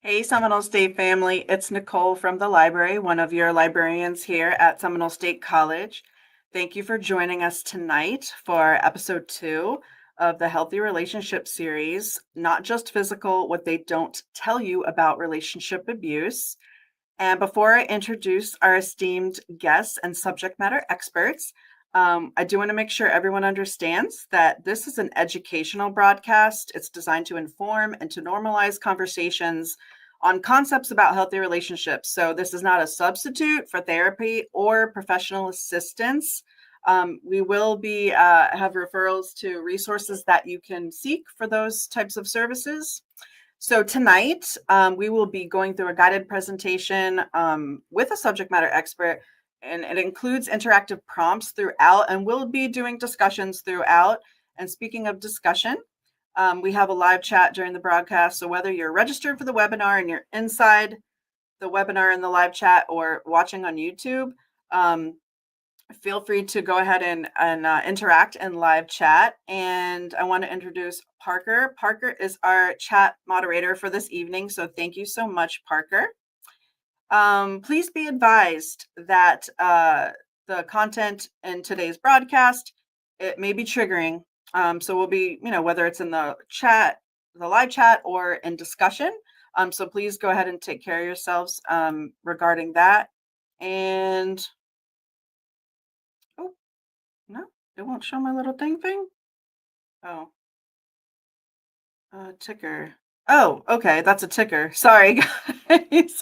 Hey, Seminole State family. It's Nicole from the library, one of your librarians here at Seminole State College. Thank you for joining us tonight for episode 2 of the Healthy Relationship series, Not Just Physical, What They Don't Tell You About Relationship Abuse. And before I introduce our esteemed guests and subject matter experts, I do want to make sure everyone understands that this is an educational broadcast. It's designed to inform and to normalize conversations on concepts about healthy relationships. So, this is not a substitute for therapy or professional assistance. We will be have referrals to resources that you can seek for those types of services. So tonight, we will be going through a guided presentation with a subject matter expert, and it includes interactive prompts throughout, and we'll be doing discussions throughout. And speaking of discussion, we have a live chat during the broadcast. So whether you're registered for the webinar and you're inside the webinar in the live chat or watching on YouTube, feel free to go ahead and interact in live chat. And I want to introduce Parker. Parker is our chat moderator for this evening. So thank you so much, Parker. Please be advised that the content in today's broadcast, it may be triggering. So we'll be, whether it's in the chat, the live chat, or in discussion. So please go ahead and take care of yourselves regarding that. And no, it won't show my little thing. Oh, ticker. Oh, okay, that's a ticker. Sorry, guys.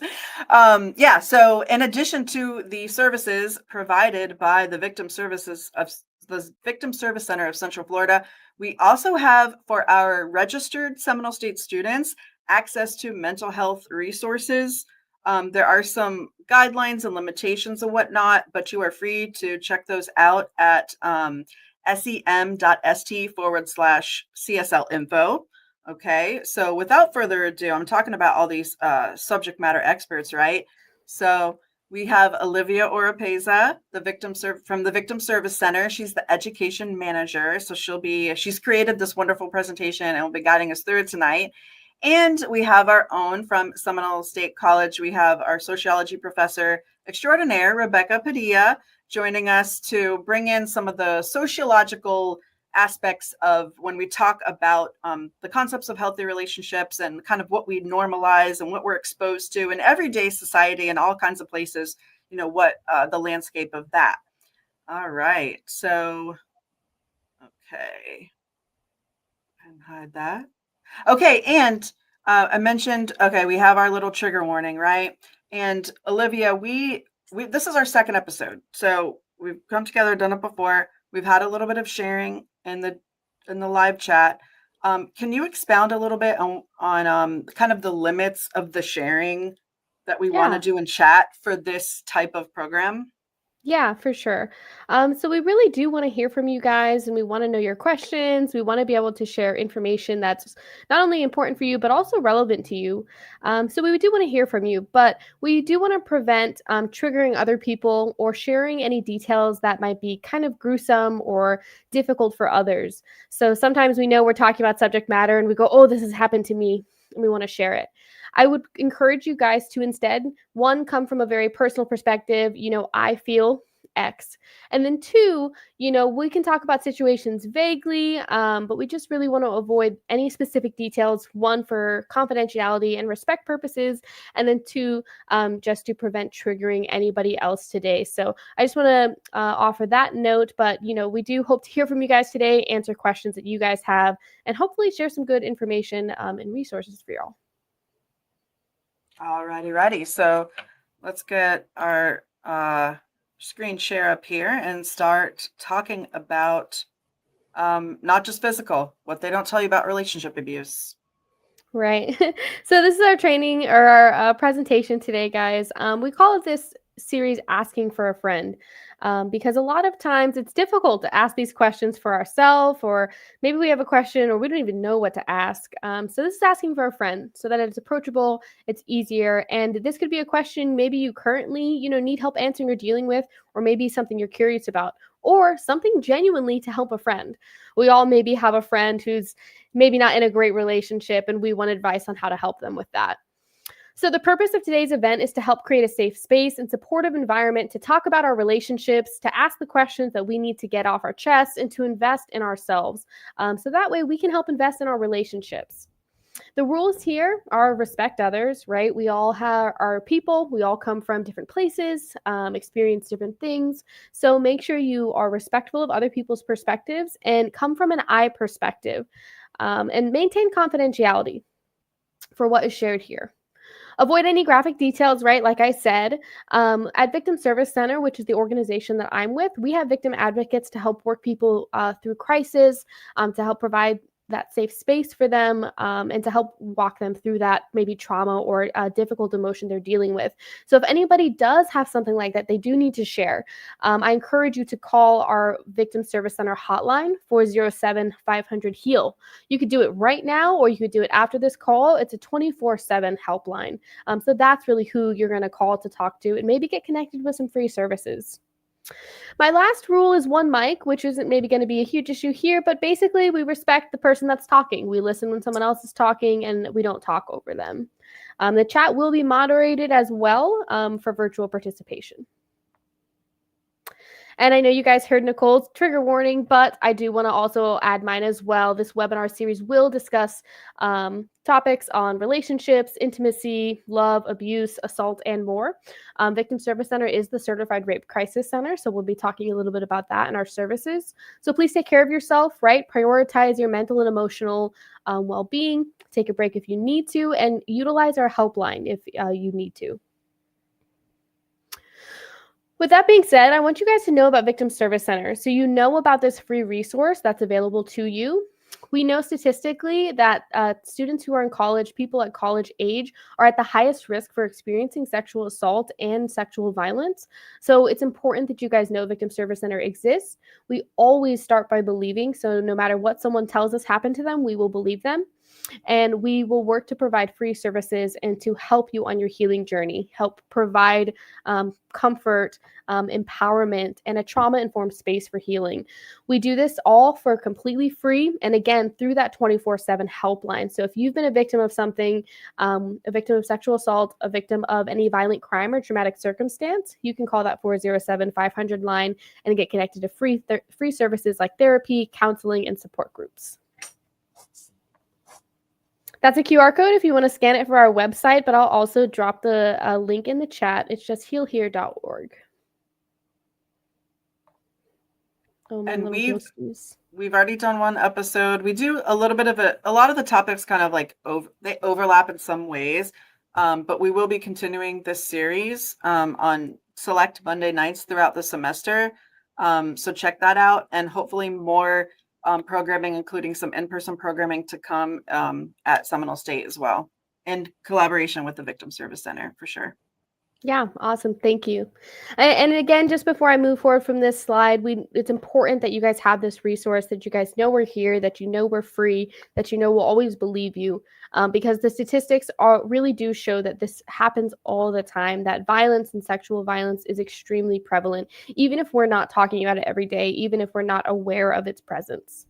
Yeah, so in addition to the services provided by the Victim Services of the Victim Service Center of Central Florida, we also have for our registered Seminole State students access to mental health resources. There are some guidelines and limitations and whatnot, but you are free to check those out at sem.st/CSL info. Okay, so without further ado, I'm talking about all these subject matter experts, right? So we have Olivia Oropeza, from the Victim Service Center. She's the education manager. So she's created this wonderful presentation and will be guiding us through it tonight. And we have our own from Seminole State College. We have our sociology professor extraordinaire, Rebecca Padilla, joining us to bring in some of the sociological aspects of when we talk about the concepts of healthy relationships and kind of what we normalize and what we're exposed to in everyday society and all kinds of places, what the landscape of that. All right. So, okay. And hide that. Okay, and I mentioned, we have our little trigger warning, right? And Olivia, we this is our second episode, so we've come together, done it before. We've had a little bit of sharing in the live chat. Can you expound a little bit on kind of the limits of the sharing that we want to Yeah, do in chat for this type of program? yeah, for sure. So we really do want to hear from you guys and we want to know your questions. We want to be able to share information that's not only important for you, but also relevant to you. So we do want to hear from you, but we do want to prevent triggering other people or sharing any details that might be kind of gruesome or difficult for others. So sometimes we know we're talking about subject matter and we go, oh, this has happened to me, and we want to share it. I would encourage you guys to instead, one, come from a very personal perspective. I feel X. And then two, we can talk about situations vaguely, but we just really want to avoid any specific details, one, for confidentiality and respect purposes, and then two, just to prevent triggering anybody else today. So I just want to offer that note, but, we do hope to hear from you guys today, answer questions that you guys have, and hopefully share some good information and resources for y'all. All righty, righty. So let's get our screen share up here and start talking about not just physical, what they don't tell you about relationship abuse. Right. So this is our training or our presentation today, guys. We call it this series Asking for a Friend because a lot of times it's difficult to ask these questions for ourselves, or maybe we have a question or we don't even know what to ask. So this is asking for a friend so that it's approachable, it's easier. And this could be a question maybe you currently, need help answering or dealing with, or maybe something you're curious about, or something genuinely to help a friend. We all maybe have a friend who's maybe not in a great relationship and we want advice on how to help them with that. So, the purpose of today's event is to help create a safe space and supportive environment to talk about our relationships, to ask the questions that we need to get off our chests, and to invest in ourselves. So that way we can help invest in our relationships. The rules here are respect others, right? We all have our people, we all come from different places, experience different things. So make sure you are respectful of other people's perspectives and come from an I perspective, and maintain confidentiality for what is shared here. Avoid any graphic details, right? Like I said, at Victim Service Center, which is the organization that I'm with, we have victim advocates to help work people through crisis, to help provide that safe space for them, and to help walk them through that maybe trauma or difficult emotion they're dealing with. So if anybody does have something like that, they do need to share. I encourage you to call our Victim Service Center hotline, 407-500-HEAL. You could do it right now, or you could do it after this call. It's a 24/7 helpline. So that's really who you're going to call to talk to and maybe get connected with some free services. My last rule is one mic, which isn't maybe going to be a huge issue here, but basically we respect the person that's talking. We listen when someone else is talking and we don't talk over them. The chat will be moderated as well, for virtual participation. And I know you guys heard Nicole's trigger warning, but I do want to also add mine as well. This webinar series will discuss topics on relationships, intimacy, love, abuse, assault, and more. Victim Service Center is the Certified Rape Crisis Center, so we'll be talking a little bit about that in our services. So please take care of yourself, right? Prioritize your mental and emotional well-being. Take a break if you need to, and utilize our helpline if you need to. With that being said, I want you guys to know about Victim Service Center. So you know about this free resource that's available to you. We know statistically that students who are in college, people at college age, are at the highest risk for experiencing sexual assault and sexual violence. So it's important that you guys know Victim Service Center exists. We always start by believing. So no matter what someone tells us happened to them, we will believe them. And we will work to provide free services and to help you on your healing journey, help provide comfort, empowerment, and a trauma-informed space for healing. We do this all for completely free, and again, through that 24/7 helpline. So if you've been a victim of something, a victim of sexual assault, a victim of any violent crime or traumatic circumstance, you can call that 407-500 line and get connected to free services like therapy, counseling, and support groups. That's a QR code if you want to scan it for our website, but I'll also drop the link in the chat. It's just healhere.org. Oh, and we've already done one episode. We do a little bit of a lot of the topics kind of like they overlap in some ways, but we will be continuing this series on select Monday nights throughout the semester. So check that out, and hopefully more programming, including some in-person programming to come at Seminole State as well, in collaboration with the Victim Service Center for sure. Yeah, awesome. Thank you. And again, just before I move forward from this slide, it's important that you guys have this resource, that you guys know we're here, that you know we're free, that you know we'll always believe you, because the statistics really do show that this happens all the time, that violence and sexual violence is extremely prevalent, even if we're not talking about it every day, even if we're not aware of its presence.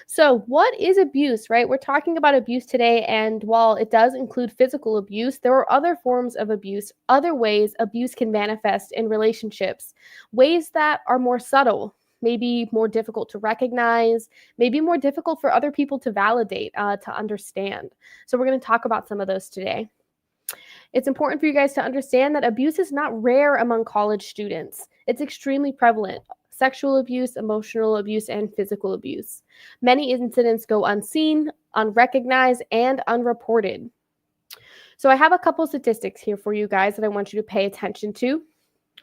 So, what is abuse, right? We're talking about abuse today, and while it does include physical abuse, there are other forms of abuse, other ways abuse can manifest in relationships, ways that are more subtle, maybe more difficult to recognize, maybe more difficult for other people to validate, to understand. So, we're going to talk about some of those today. It's important for you guys to understand that abuse is not rare among college students. It's extremely prevalent. Sexual abuse, emotional abuse, and physical abuse. Many incidents go unseen, unrecognized, and unreported. So I have a couple statistics here for you guys that I want you to pay attention to.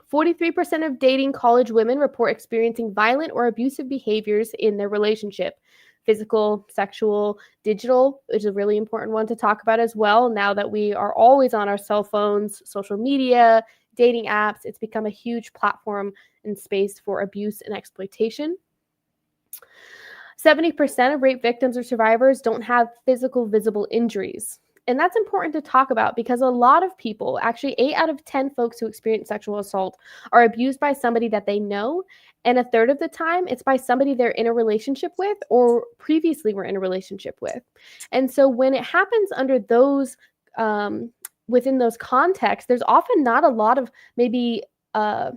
43% of dating college women report experiencing violent or abusive behaviors in their relationship. Physical, sexual, digital is a really important one to talk about as well. Now that we are always on our cell phones, social media, dating apps, it's become a huge platform and space for abuse and exploitation. 70% of rape victims or survivors don't have physical visible injuries. And that's important to talk about because a lot of people, actually 8 out of 10 folks who experience sexual assault, are abused by somebody that they know. And a third of the time, it's by somebody they're in a relationship with or previously were in a relationship with. And so when it happens under those within those contexts, there's often not a lot of maybe uh,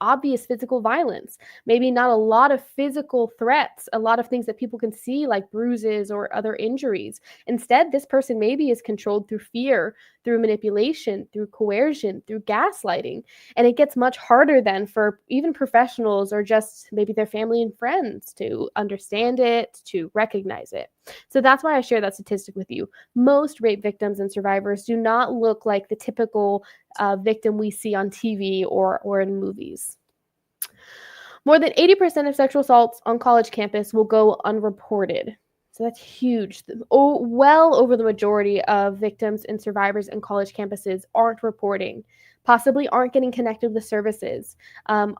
obvious physical violence, maybe not a lot of physical threats, a lot of things that people can see like bruises or other injuries. Instead, this person maybe is controlled through fear, through manipulation, through coercion, through gaslighting. And it gets much harder then for even professionals or just maybe their family and friends to understand it, to recognize it. So that's why I share that statistic with you. Most rape victims and survivors do not look like the typical victim we see on TV or in movies. More than 80% of sexual assaults on college campus will go unreported. So that's huge. Well over the majority of victims and survivors in college campuses aren't reporting, possibly aren't getting connected with services.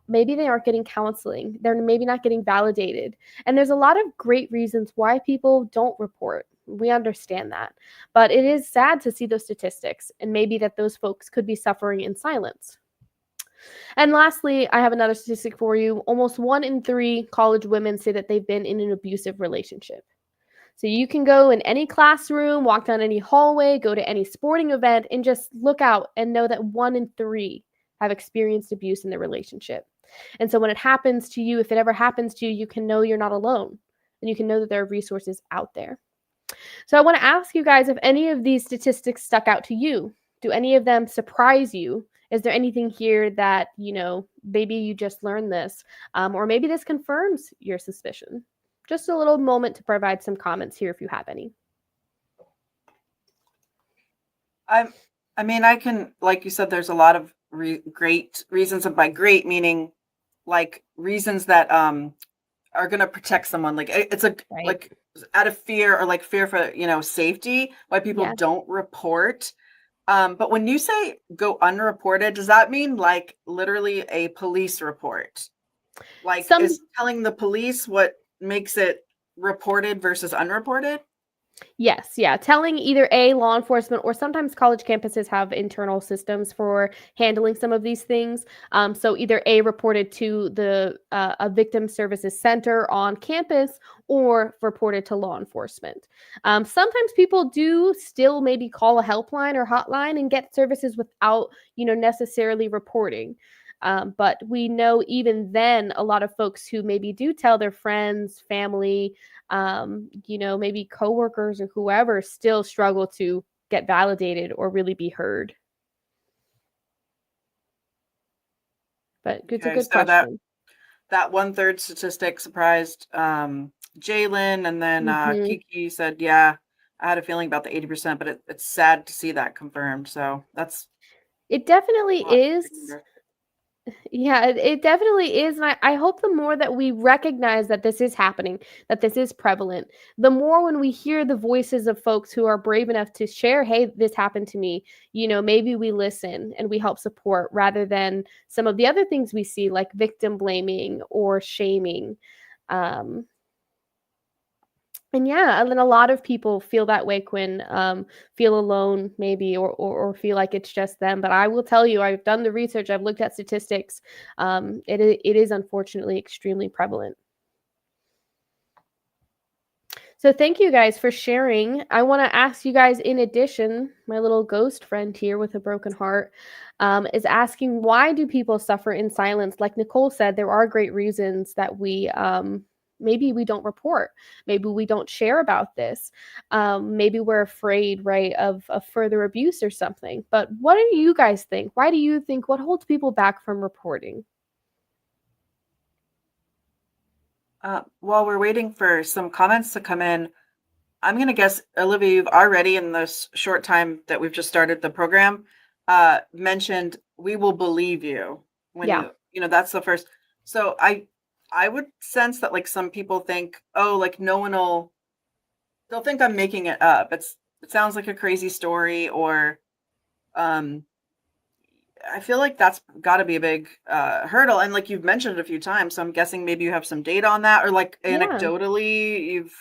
Maybe they aren't getting counseling. They're maybe not getting validated. And there's a lot of great reasons why people don't report. We understand that. But it is sad to see those statistics and maybe that those folks could be suffering in silence. And lastly, I have another statistic for you. Almost 1 in 3 college women say that they've been in an abusive relationship. So you can go in any classroom, walk down any hallway, go to any sporting event, and just look out and know that 1 in 3 have experienced abuse in their relationship. And so when it happens to you, if it ever happens to you, you can know you're not alone. And you can know that there are resources out there. So I want to ask you guys if any of these statistics stuck out to you. Do any of them surprise you? Is there anything here that, maybe you just learned this, or maybe this confirms your suspicion? Just a little moment to provide some comments here if you have any. I mean, I can, like you said, there's a lot of great reasons, and by great meaning like reasons that are going to protect someone. Like it's Right. like out of fear, or like fear for, safety, why people Yeah. don't report. But when you say go unreported, does that mean like literally a police report? Like, Some is telling the police what makes it reported versus unreported? Yes, yeah. Telling either A, law enforcement, or sometimes college campuses have internal systems for handling some of these things. So either A, reported to a victim services center on campus, or reported to law enforcement. Sometimes people do still maybe call a helpline or hotline and get services without, necessarily reporting. But we know even then, a lot of folks who maybe do tell their friends, family, maybe coworkers or whoever still struggle to get validated or really be heard. But it's a Okay, good so question. that 1/3 statistic surprised Jalen, and then Hmm. Kiki said, "Yeah, I had a feeling about the 80%, but it's sad to see that confirmed." So that's It definitely a lot to is. consider. Yeah, it definitely is. And I hope the more that we recognize that this is happening, that this is prevalent, the more when we hear the voices of folks who are brave enough to share, hey, this happened to me, maybe we listen and we help support rather than some of the other things we see, like victim blaming or shaming. Um, and yeah, and then a lot of people feel that way, Quinn, feel alone maybe, or feel like it's just them. But I will tell you, I've done the research, I've looked at statistics. It is unfortunately extremely prevalent. So thank you guys for sharing. I want to ask you guys, in addition, my little ghost friend here with a broken heart is asking, why do people suffer in silence? Like Nicole said, there are great reasons that maybe we don't report. Maybe we don't share about this. Maybe we're afraid, right, of further abuse or something. But what do you guys think? Why do you think, what holds people back from reporting? While we're waiting for some comments to come in, I'm going to guess, Olivia, you've already, in this short time that we've just started the program, mentioned we will believe you when Yeah. that's the first. So I would sense that like some people think, oh, like no one will, they'll think I'm making it up. It sounds like a crazy story, or um, I feel like that's got to be a big hurdle. And like you've mentioned it a few times, so I'm guessing maybe you have some data on that, or like Yeah, anecdotally, you've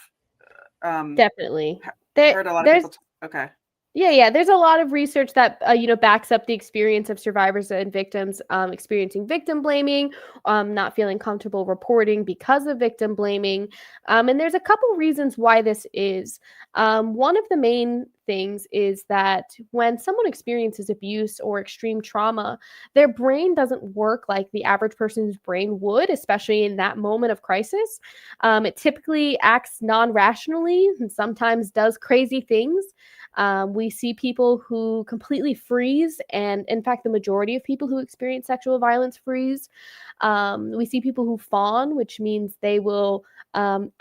um, definitely. heard a lot of There's people. Okay. Yeah, there's a lot of research that backs up the experience of survivors and victims experiencing victim blaming, not feeling comfortable reporting because of victim blaming, and there's a couple reasons why this is. One of the main things is that when someone experiences abuse or extreme trauma, their brain doesn't work like the average person's brain would, especially in that moment of crisis. It typically acts non rationally and sometimes does crazy things. We see people who completely freeze, and in fact, the majority of people who experience sexual violence freeze. We see people who fawn, which means they will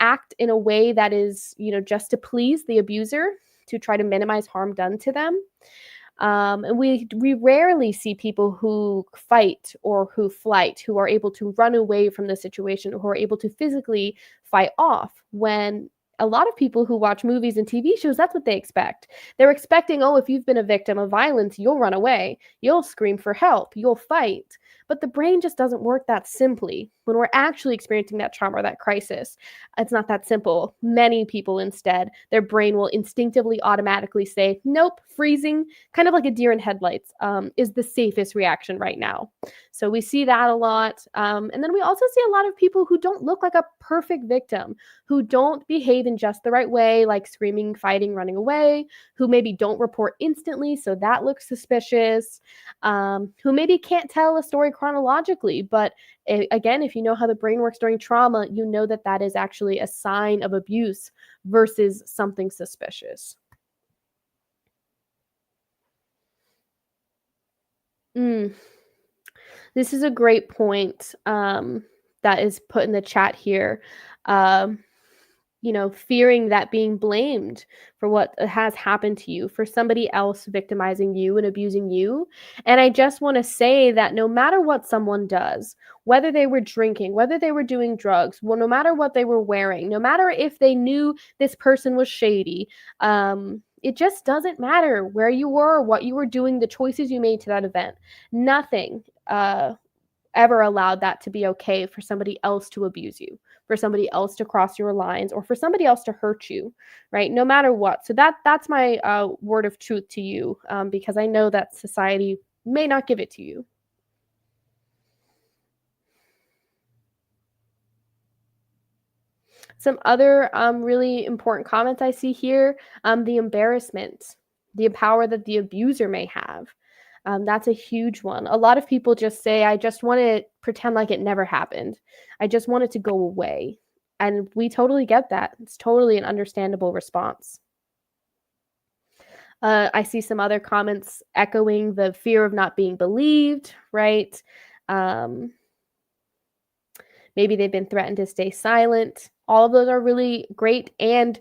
act in a way that is, just to please the abuser, to try to minimize harm done to them. And we rarely see people who fight or who flight, who are able to run away from the situation, who are able to physically fight off. When a lot of people who watch movies and TV shows, that's what they expect. They're expecting, oh, if you've been a victim of violence, you'll run away, you'll scream for help, you'll fight. But the brain just doesn't work that simply. When we're actually experiencing that trauma or that crisis, it's not that simple. Many people instead, their brain will instinctively automatically say, nope, freezing, kind of like a deer in headlights, is the safest reaction right now. So we see that a lot. And then we also see a lot of people who don't look like a perfect victim, who don't behave in just the right way, like screaming, fighting, running away, who maybe don't report instantly, so that looks suspicious, who maybe can't tell a story chronologically. But again, if you know how the brain works during trauma, you know that that is actually a sign of abuse versus something suspicious. Mm. This is a great point that is put in the chat here. Um, fearing that being blamed for what has happened to you, for somebody else victimizing you and abusing you. And I just want to say that no matter what someone does, whether they were drinking, whether they were doing drugs, well, no matter what they were wearing, no matter if they knew this person was shady, it just doesn't matter where you were, what you were doing, the choices you made to that event. Nothing ever allowed that to be okay for somebody else to abuse you, for somebody else to cross your lines, or for somebody else to hurt you, right? No matter what. So that's my word of truth to you, because I know that society may not give it to you. Some other really important comments I see here, the embarrassment, the power that the abuser may have. That's a huge one. A lot of people just say, I just want to pretend like it never happened. I just want it to go away. And we totally get that. It's totally an understandable response. I see some other comments echoing the fear of not being believed, right? Maybe they've been threatened to stay silent. All of those are really great and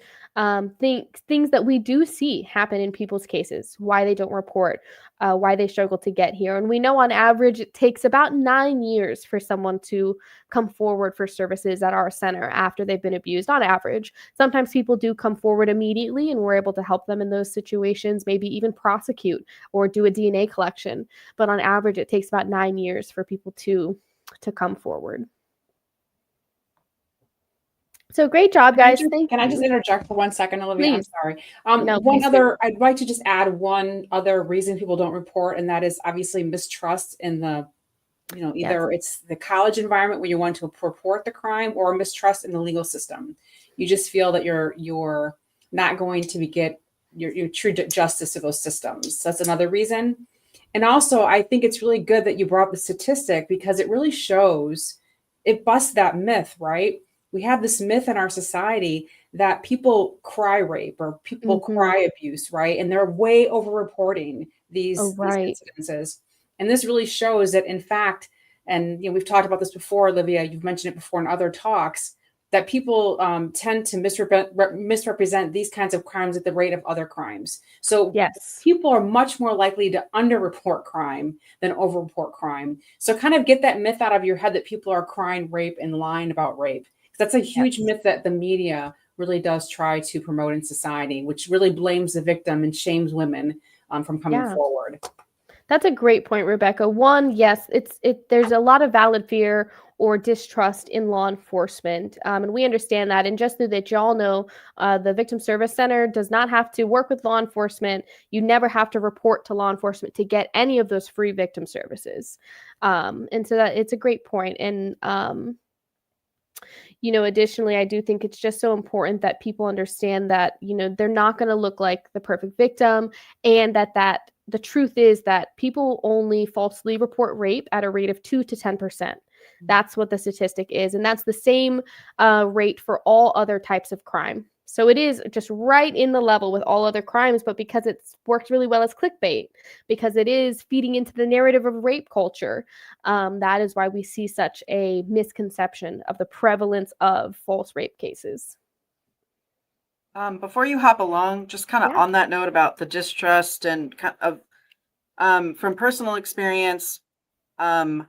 things that we do see happen in people's cases, why they don't report, why they struggle to get here. And we know on average it takes about 9 years for someone to come forward for services at our center after they've been abused, on average. Sometimes people do come forward immediately and we're able to help them in those situations, maybe even prosecute or do a DNA collection. But on average, it takes about 9 years for people to come forward. So great job, guys. Thank Can I you. just interject for 1 second, Olivia? Please. I'm sorry. No, please do. I'd like to just add one other reason people don't report, and that is obviously mistrust in the, either it's the college environment where you want to report the crime, or mistrust in the legal system. You just feel that you're not going to get your true justice to those systems. So that's another reason. And also, I think it's really good that you brought up the statistic, because it really shows, it busts that myth, right? We have this myth in our society that people cry rape or people cry abuse, right? And they're way over reporting these incidences. And this really shows that, in fact, and we've talked about this before, Olivia, you've mentioned it before in other talks, that people tend to misrepresent these kinds of crimes at the rate of other crimes. So people are much more likely to underreport crime than overreport crime. So kind of get that myth out of your head that people are crying rape and lying about rape. That's a huge myth that the media really does try to promote in society, which really blames the victim and shames women from coming forward. That's a great point, Rebecca. One, yes, there's a lot of valid fear or distrust in law enforcement, and we understand that. And just so that y'all know, the Victim Service Center does not have to work with law enforcement. You never have to report to law enforcement to get any of those free victim services. And so that it's a great point. And Additionally, I do think it's just so important that people understand that, they're not going to look like the perfect victim, and that the truth is that people only falsely report rape at a rate of 2 to 10%. That's what the statistic is. And that's the same rate for all other types of crime. So it is just right in the level with all other crimes, but because it's worked really well as clickbait, because it is feeding into the narrative of rape culture, that is why we see such a misconception of the prevalence of false rape cases. Before you hop along, just kind of Yeah. on that note about the distrust and kind of from personal experience, um,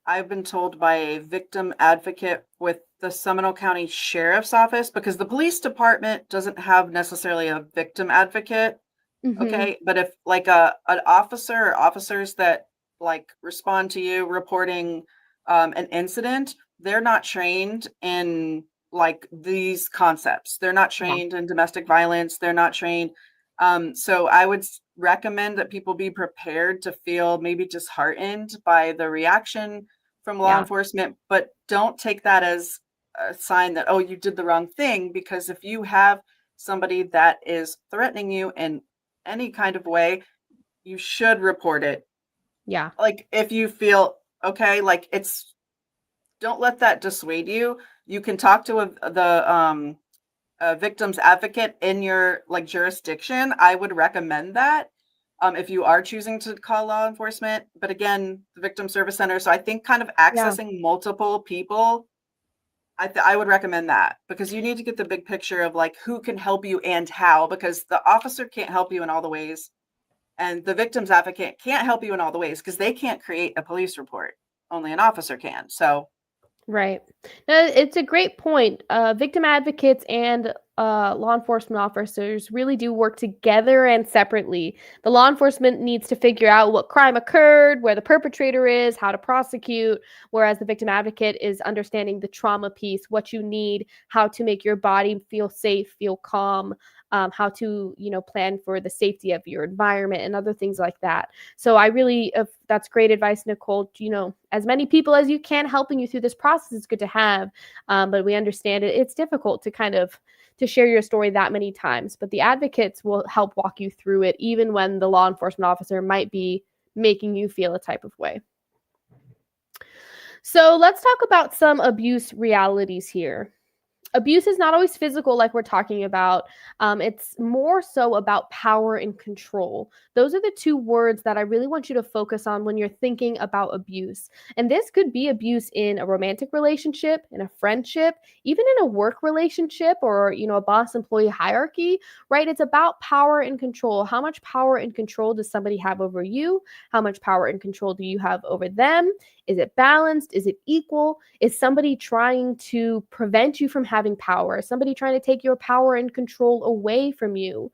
I've been told by a victim advocate with the Seminole County Sheriff's Office, because the police department doesn't have necessarily a victim advocate. Mm-hmm. Okay, but if like an officer or officers that like respond to you reporting an incident, they're not trained in like these concepts. They're not Yeah. trained in domestic violence. They're not trained. So I would recommend that people be prepared to feel maybe disheartened by the reaction from law Yeah. enforcement, but don't take that as a sign that, oh, you did the wrong thing. Because if you have somebody that is threatening you in any kind of way, you should report it. Yeah. Like if you feel okay, like don't let that dissuade you. You can talk to a victim's advocate in your like jurisdiction. I would recommend that if you are choosing to call law enforcement. But again, the victim service center. So I think kind of Yeah. accessing multiple people, I would recommend that, because you need to get the big picture of like who can help you and how, because the officer can't help you in all the ways. And the victim's advocate can't help you in all the ways because they can't create a police report. Only an officer can. So, Right. No, it's a great point. Victim advocates and law enforcement officers really do work together and separately. The law enforcement needs to figure out what crime occurred, where the perpetrator is, how to prosecute, whereas the victim advocate is understanding the trauma piece, what you need, how to make your body feel safe, feel calm, how to, plan for the safety of your environment and other things like that. So I really, that's great advice, Nicole. As many people as you can helping you through this process is good to have, but we understand it's difficult to kind of to share your story that many times. But the advocates will help walk you through it, even when the law enforcement officer might be making you feel a type of way. So let's talk about some abuse realities here. Abuse is not always physical, like we're talking about. It's more so about power and control. Those are the two words that I really want you to focus on when you're thinking about abuse. And this could be abuse in a romantic relationship, in a friendship, even in a work relationship, or a boss-employee hierarchy, right? It's about power and control. How much power and control does somebody have over you? How much power and control do you have over them? Is it balanced? Is it equal? Is somebody trying to prevent you from having power? Is somebody trying to take your power and control away from you?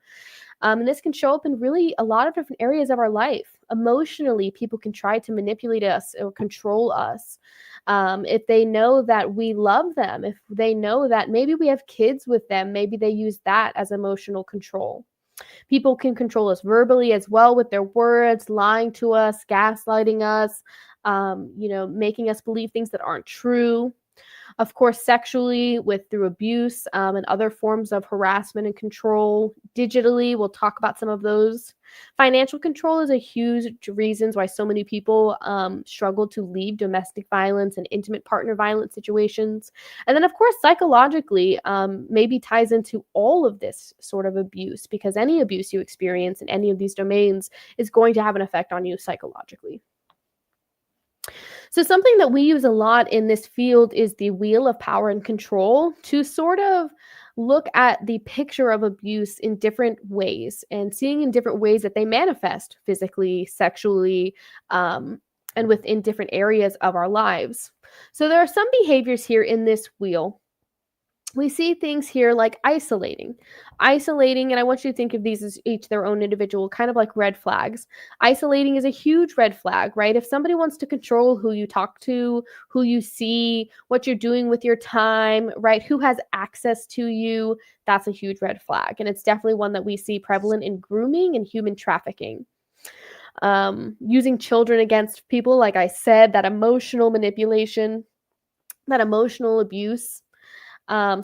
And this can show up in really a lot of different areas of our life. Emotionally, people can try to manipulate us or control us. If they know that we love them, if they know that maybe we have kids with them, maybe they use that as emotional control. People can control us verbally as well with their words, lying to us, gaslighting us, making us believe things that aren't true. Of course, sexually, through abuse and other forms of harassment and control. Digitally, we'll talk about some of those. Financial control is a huge reason why so many people struggle to leave domestic violence and intimate partner violence situations. And then, of course, psychologically, maybe ties into all of this sort of abuse, because any abuse you experience in any of these domains is going to have an effect on you psychologically. So something that we use a lot in this field is the wheel of power and control to sort of look at the picture of abuse in different ways and seeing in different ways that they manifest physically, sexually, and within different areas of our lives. So there are some behaviors here in this wheel. We see things here like isolating. Isolating, and I want you to think of these as each their own individual, kind of like red flags. Isolating is a huge red flag, right? If somebody wants to control who you talk to, who you see, what you're doing with your time, right? Who has access to you, that's a huge red flag. And it's definitely one that we see prevalent in grooming and human trafficking. Using children against people, like I said, that emotional manipulation, that emotional abuse.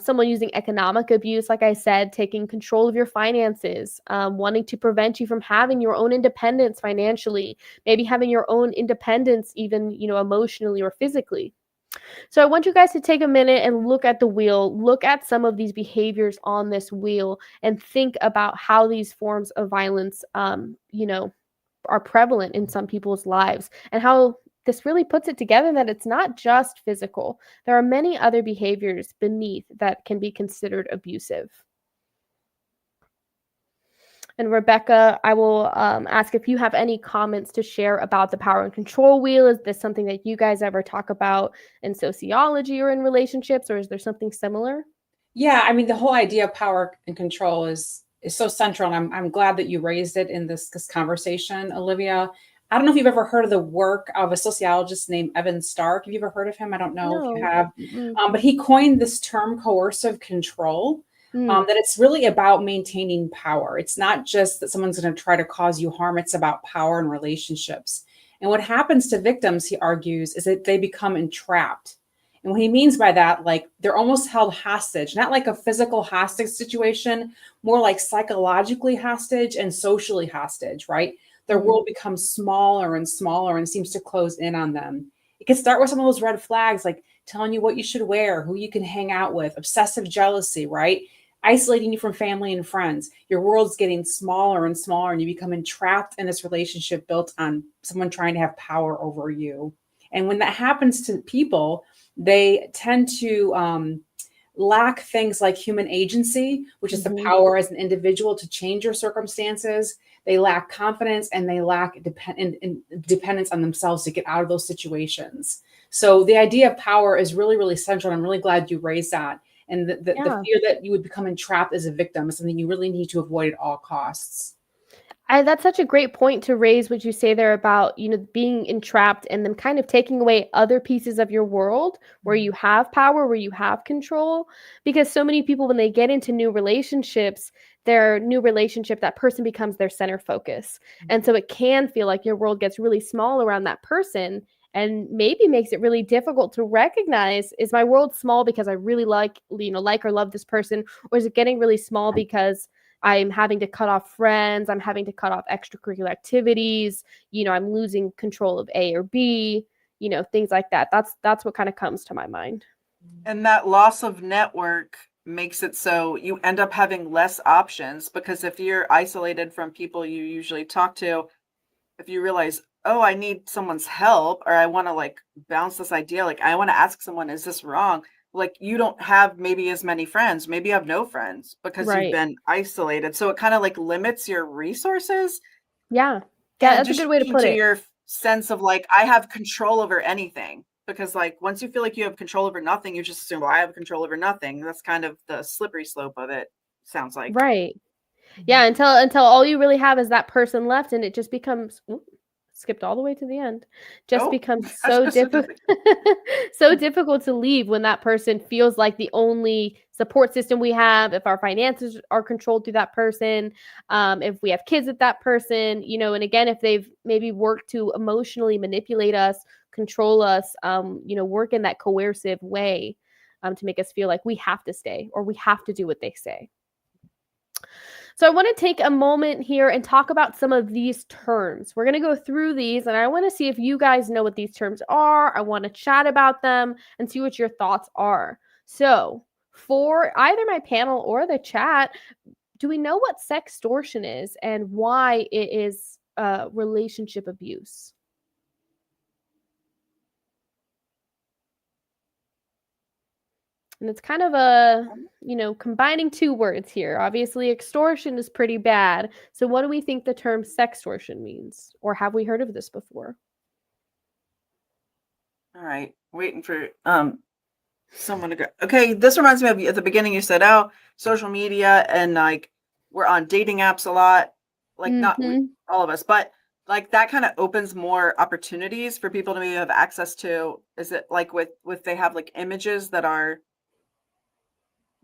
Someone using economic abuse, like I said, taking control of your finances, wanting to prevent you from having your own independence financially, maybe having your own independence even, emotionally or physically. So I want you guys to take a minute and look at the wheel, look at some of these behaviors on this wheel, and think about how these forms of violence, are prevalent in some people's lives, and how this really puts it together that it's not just physical. There are many other behaviors beneath that can be considered abusive. And Rebecca, I will ask if you have any comments to share about the power and control wheel. Is this something that you guys ever talk about in sociology or in relationships, or is there something similar? Yeah, I mean, the whole idea of power and control is so central, and I'm glad that you raised it in this conversation, Olivia. I don't know if you've ever heard of the work of a sociologist named Evan Stark. Have you ever heard of him? I don't know if you No. have, Mm-mm. but he coined this term coercive control. Mm. That it's really about maintaining power. It's not just that someone's going to try to cause you harm. It's about power and relationships. And what happens to victims, he argues, is that they become entrapped. And what he means by that, like they're almost held hostage, not like a physical hostage situation, more like psychologically hostage and socially hostage, right? Their Mm. world becomes smaller and smaller and seems to close in on them. It can start with some of those red flags, like telling you what you should wear, who you can hang out with, obsessive jealousy, right? Isolating you from family and friends. Your world's getting smaller and smaller, and you become entrapped in this relationship built on someone trying to have power over you. And when that happens to people, they tend to lack things like human agency, which is the Mhm. power as an individual to change your circumstances. They lack confidence, and they lack dependence on themselves to get out of those situations. So the idea of power is really, really central. And I'm really glad you raised that. And the Yeah. fear that you would become entrapped as a victim is something you really need to avoid at all costs. That's such a great point to raise what you say there about, being entrapped and them kind of taking away other pieces of your world where you have power, where you have control. Because so many people, when they get into new relationships, their new relationship, that person becomes their center focus. And so it can feel like your world gets really small around that person, and maybe makes it really difficult to recognize, is my world small because I really like or love this person, or is it getting really small because I'm having to cut off friends, I'm having to cut off extracurricular activities, I'm losing control of A or B, things like that. That's what kind of comes to my mind. And that loss of network makes it so you end up having less options, because if you're isolated from people you usually talk to, if you realize, oh, I need someone's help, or I want to like bounce this idea, like I want to ask someone, is this wrong? Like you don't have maybe as many friends, maybe you have no friends because you've Right. been isolated. So it kind of like limits your resources Yeah. Yeah, and that's a just good way to speaking put to it. your sense of like, I have control over anything. Because like once you feel like you have control over nothing, you just assume, well, I have control over nothing. That's kind of the slippery slope of it, sounds like. Right. Yeah, until all you really have is that person left, and it just becomes skipped all the way to the end. Just Oh, becomes I was so just difficult so difficult to leave when that person feels like the only support system we have, if our finances are controlled through that person, if we have kids with that person, and again, if they've maybe worked to emotionally manipulate us, control us, work in that coercive way, to make us feel like we have to stay or we have to do what they say. So I want to take a moment here and talk about some of these terms. We're going to go through these, and I want to see if you guys know what these terms are. I want to chat about them and see what your thoughts are. So for either my panel or the chat, do we know what sextortion is and why it is relationship abuse? And it's kind of combining two words here. Obviously, extortion is pretty bad. So, what do we think the term sextortion means? Or have we heard of this before? All right, waiting for someone to go. Okay, this reminds me of at the beginning you said, oh, social media and like we're on dating apps a lot. Like not we, Mm-hmm. all of us, but like that kind of opens more opportunities for people to maybe have access to. Is it like with they have like images that are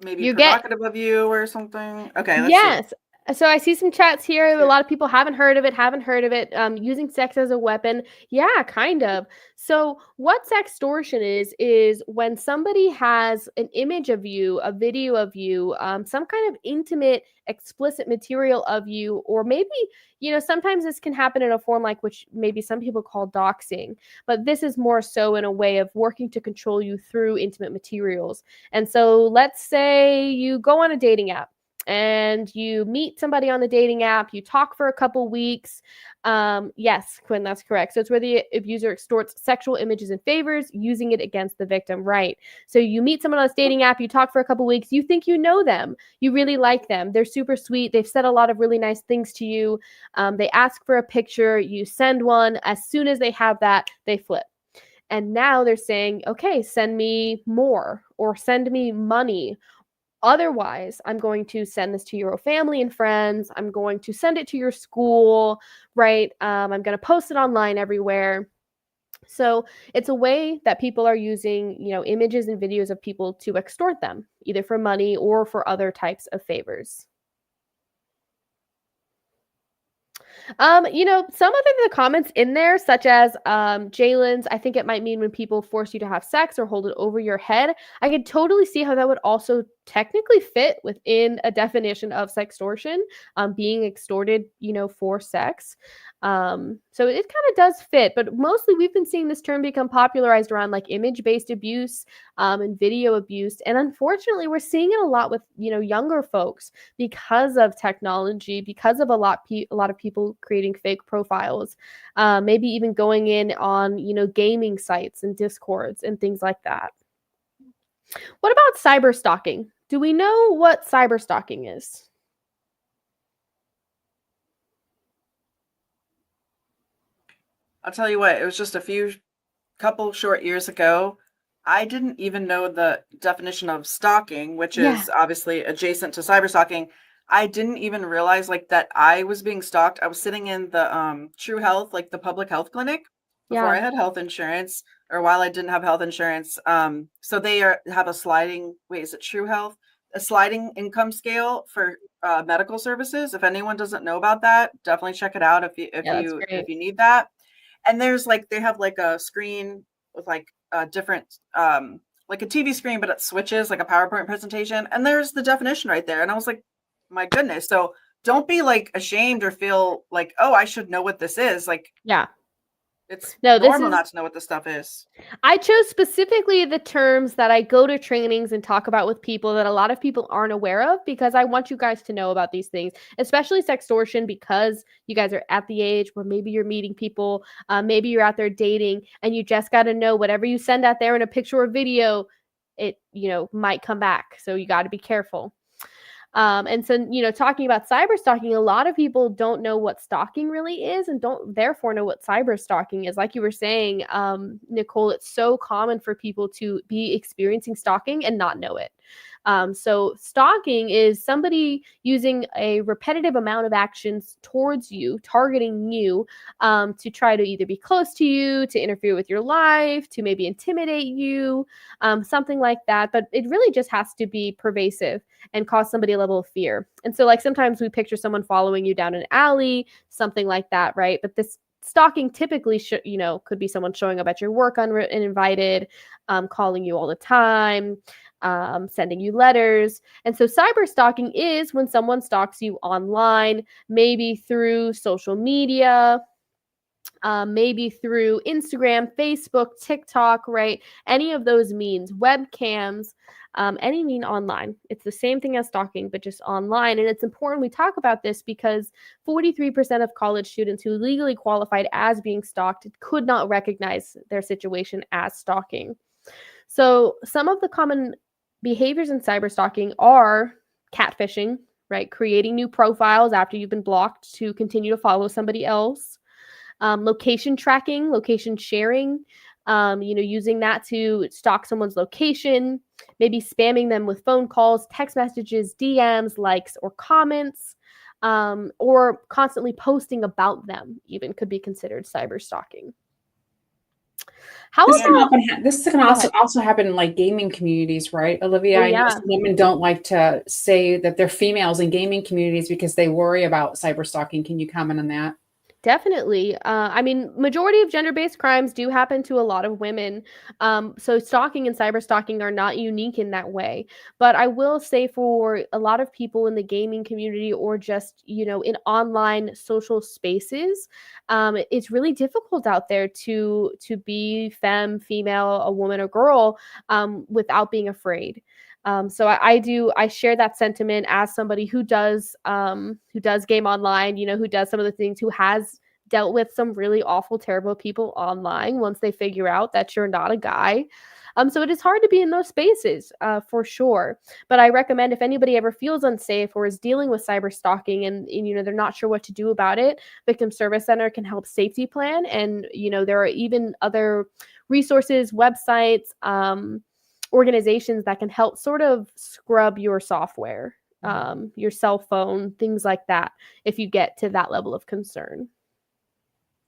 maybe You get provocative of you or something? Okay, let's see. Yes. So I see some chats here. A lot of people haven't heard of it. Using sex as a weapon. Yeah, kind of. So what sextortion is when somebody has an image of you, a video of you, some kind of intimate, explicit material of you, or maybe, sometimes this can happen in a form like which maybe some people call doxing, but this is more so in a way of working to control you through intimate materials. And so let's say you go on a dating app and you meet somebody on the dating app, you talk for a couple weeks. Yes, Quinn, that's correct. So it's where the abuser extorts sexual images and favors, using it against the victim, right? So you meet someone on this dating app, you talk for a couple weeks, you think you know them, you really like them, they're super sweet, they've said a lot of really nice things to you. They ask for a picture, you send one. As soon as they have that, they flip. And now they're saying, okay, send me more or send me money. Otherwise, I'm going to send this to your family and friends. I'm going to send it to your school, right? I'm going to post it online everywhere. So it's a way that people are using, images and videos of people to extort them, either for money or for other types of favors. Some of the comments in there, such as Jalen's, I think it might mean when people force you to have sex or hold it over your head. I could totally see how that would also technically fit within a definition of sextortion, being extorted, for sex. So it kind of does fit, but mostly we've been seeing this term become popularized around like image-based abuse and video abuse. And unfortunately, we're seeing it a lot with, younger folks because of technology, because of a lot of people creating fake profiles, maybe even going in on, gaming sites and discords and things like that. What about cyber stalking? Do we know what cyber stalking is? I'll tell you what, it was just couple short years ago. I didn't even know the definition of stalking, which Yeah. is obviously adjacent to cyber stalking. I didn't even realize like that I was being stalked. I was sitting in the True Health, like the public health clinic before I Yeah. had health insurance or while I didn't have health insurance. So they have a sliding, wait, is it True Health? A sliding income scale for medical services. If anyone doesn't know about that, definitely check it out Yeah, that's if great. you need that. And there's like they have like a screen with like different like a TV screen, but it switches like a PowerPoint presentation. And there's the definition right there. And I was like, my goodness. So don't be like ashamed or feel like, oh, I should know what this is. Like Yeah. it's No, this normal is not to know what this stuff is. I chose specifically the terms that I go to trainings and talk about with people that a lot of people aren't aware of, because I want you guys to know about these things, especially sextortion, because you guys are at the age where maybe you're meeting people, maybe you're out there dating, and you just got to know whatever you send out there in a picture or video, it, might come back. So you got to be careful. And so, talking about cyber stalking, a lot of people don't know what stalking really is and don't therefore know what cyber stalking is. Like you were saying, Nicole, it's so common for people to be experiencing stalking and not know it. So stalking is somebody using a repetitive amount of actions towards you, targeting you, to try to either be close to you, to interfere with your life, to maybe intimidate you, something like that. But it really just has to be pervasive and cause somebody a level of fear. And so like sometimes we picture someone following you down an alley, something like that, right? But this stalking typically could be someone showing up at your work uninvited, calling you all the time, sending you letters. And so cyber stalking is when someone stalks you online, maybe through social media, maybe through Instagram, Facebook, TikTok, right? Any of those means, webcams, any mean online. It's the same thing as stalking, but just online. And it's important we talk about this because 43% of college students who legally qualified as being stalked could not recognize their situation as stalking. So some of the common behaviors in cyber stalking are catfishing, right? Creating new profiles after you've been blocked to continue to follow somebody else. Location tracking, location sharing, using that to stalk someone's location, maybe spamming them with phone calls, text messages, DMs, likes, or comments, or constantly posting about them even could be considered cyber stalking. How This can about often this can go ahead. also happen in like gaming communities, right, Olivia? Oh, I know yeah. some women don't like to say that they're females in gaming communities because they worry about cyber stalking. Can you comment on that? Definitely. I mean, majority of gender-based crimes do happen to a lot of women. So stalking and cyber stalking are not unique in that way. But I will say for a lot of people in the gaming community or just, in online social spaces, it's really difficult out there to be female, a woman or girl, without being afraid. So I share that sentiment as somebody who does game online, who does some of the things, who has dealt with some really awful, terrible people online once they figure out that you're not a guy. So it is hard to be in those spaces, for sure. But I recommend if anybody ever feels unsafe or is dealing with cyber stalking and they're not sure what to do about it, Victim Service Center can help safety plan, and there are even other resources, websites, organizations that can help sort of scrub your software, your cell phone, things like that, if you get to that level of concern.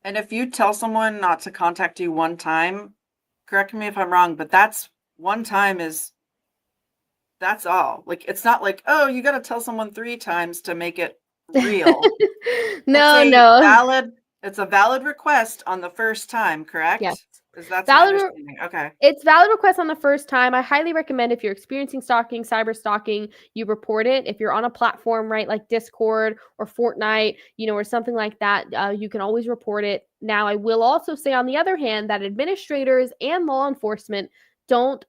And if you tell someone not to contact you one time, correct me if I'm wrong, but that's one time that's all. Like, it's not like, oh, you got to tell someone 3 times to make it real. It's No, a no. valid request on the first time, Yes. correct? That's my Valid understanding. Okay. It's valid request on the first time. I highly recommend if you're experiencing stalking, cyber stalking, you report it. If you're on a platform, right, like Discord or Fortnite, or something like that, you can always report it. Now, I will also say, on the other hand, that administrators and law enforcement don't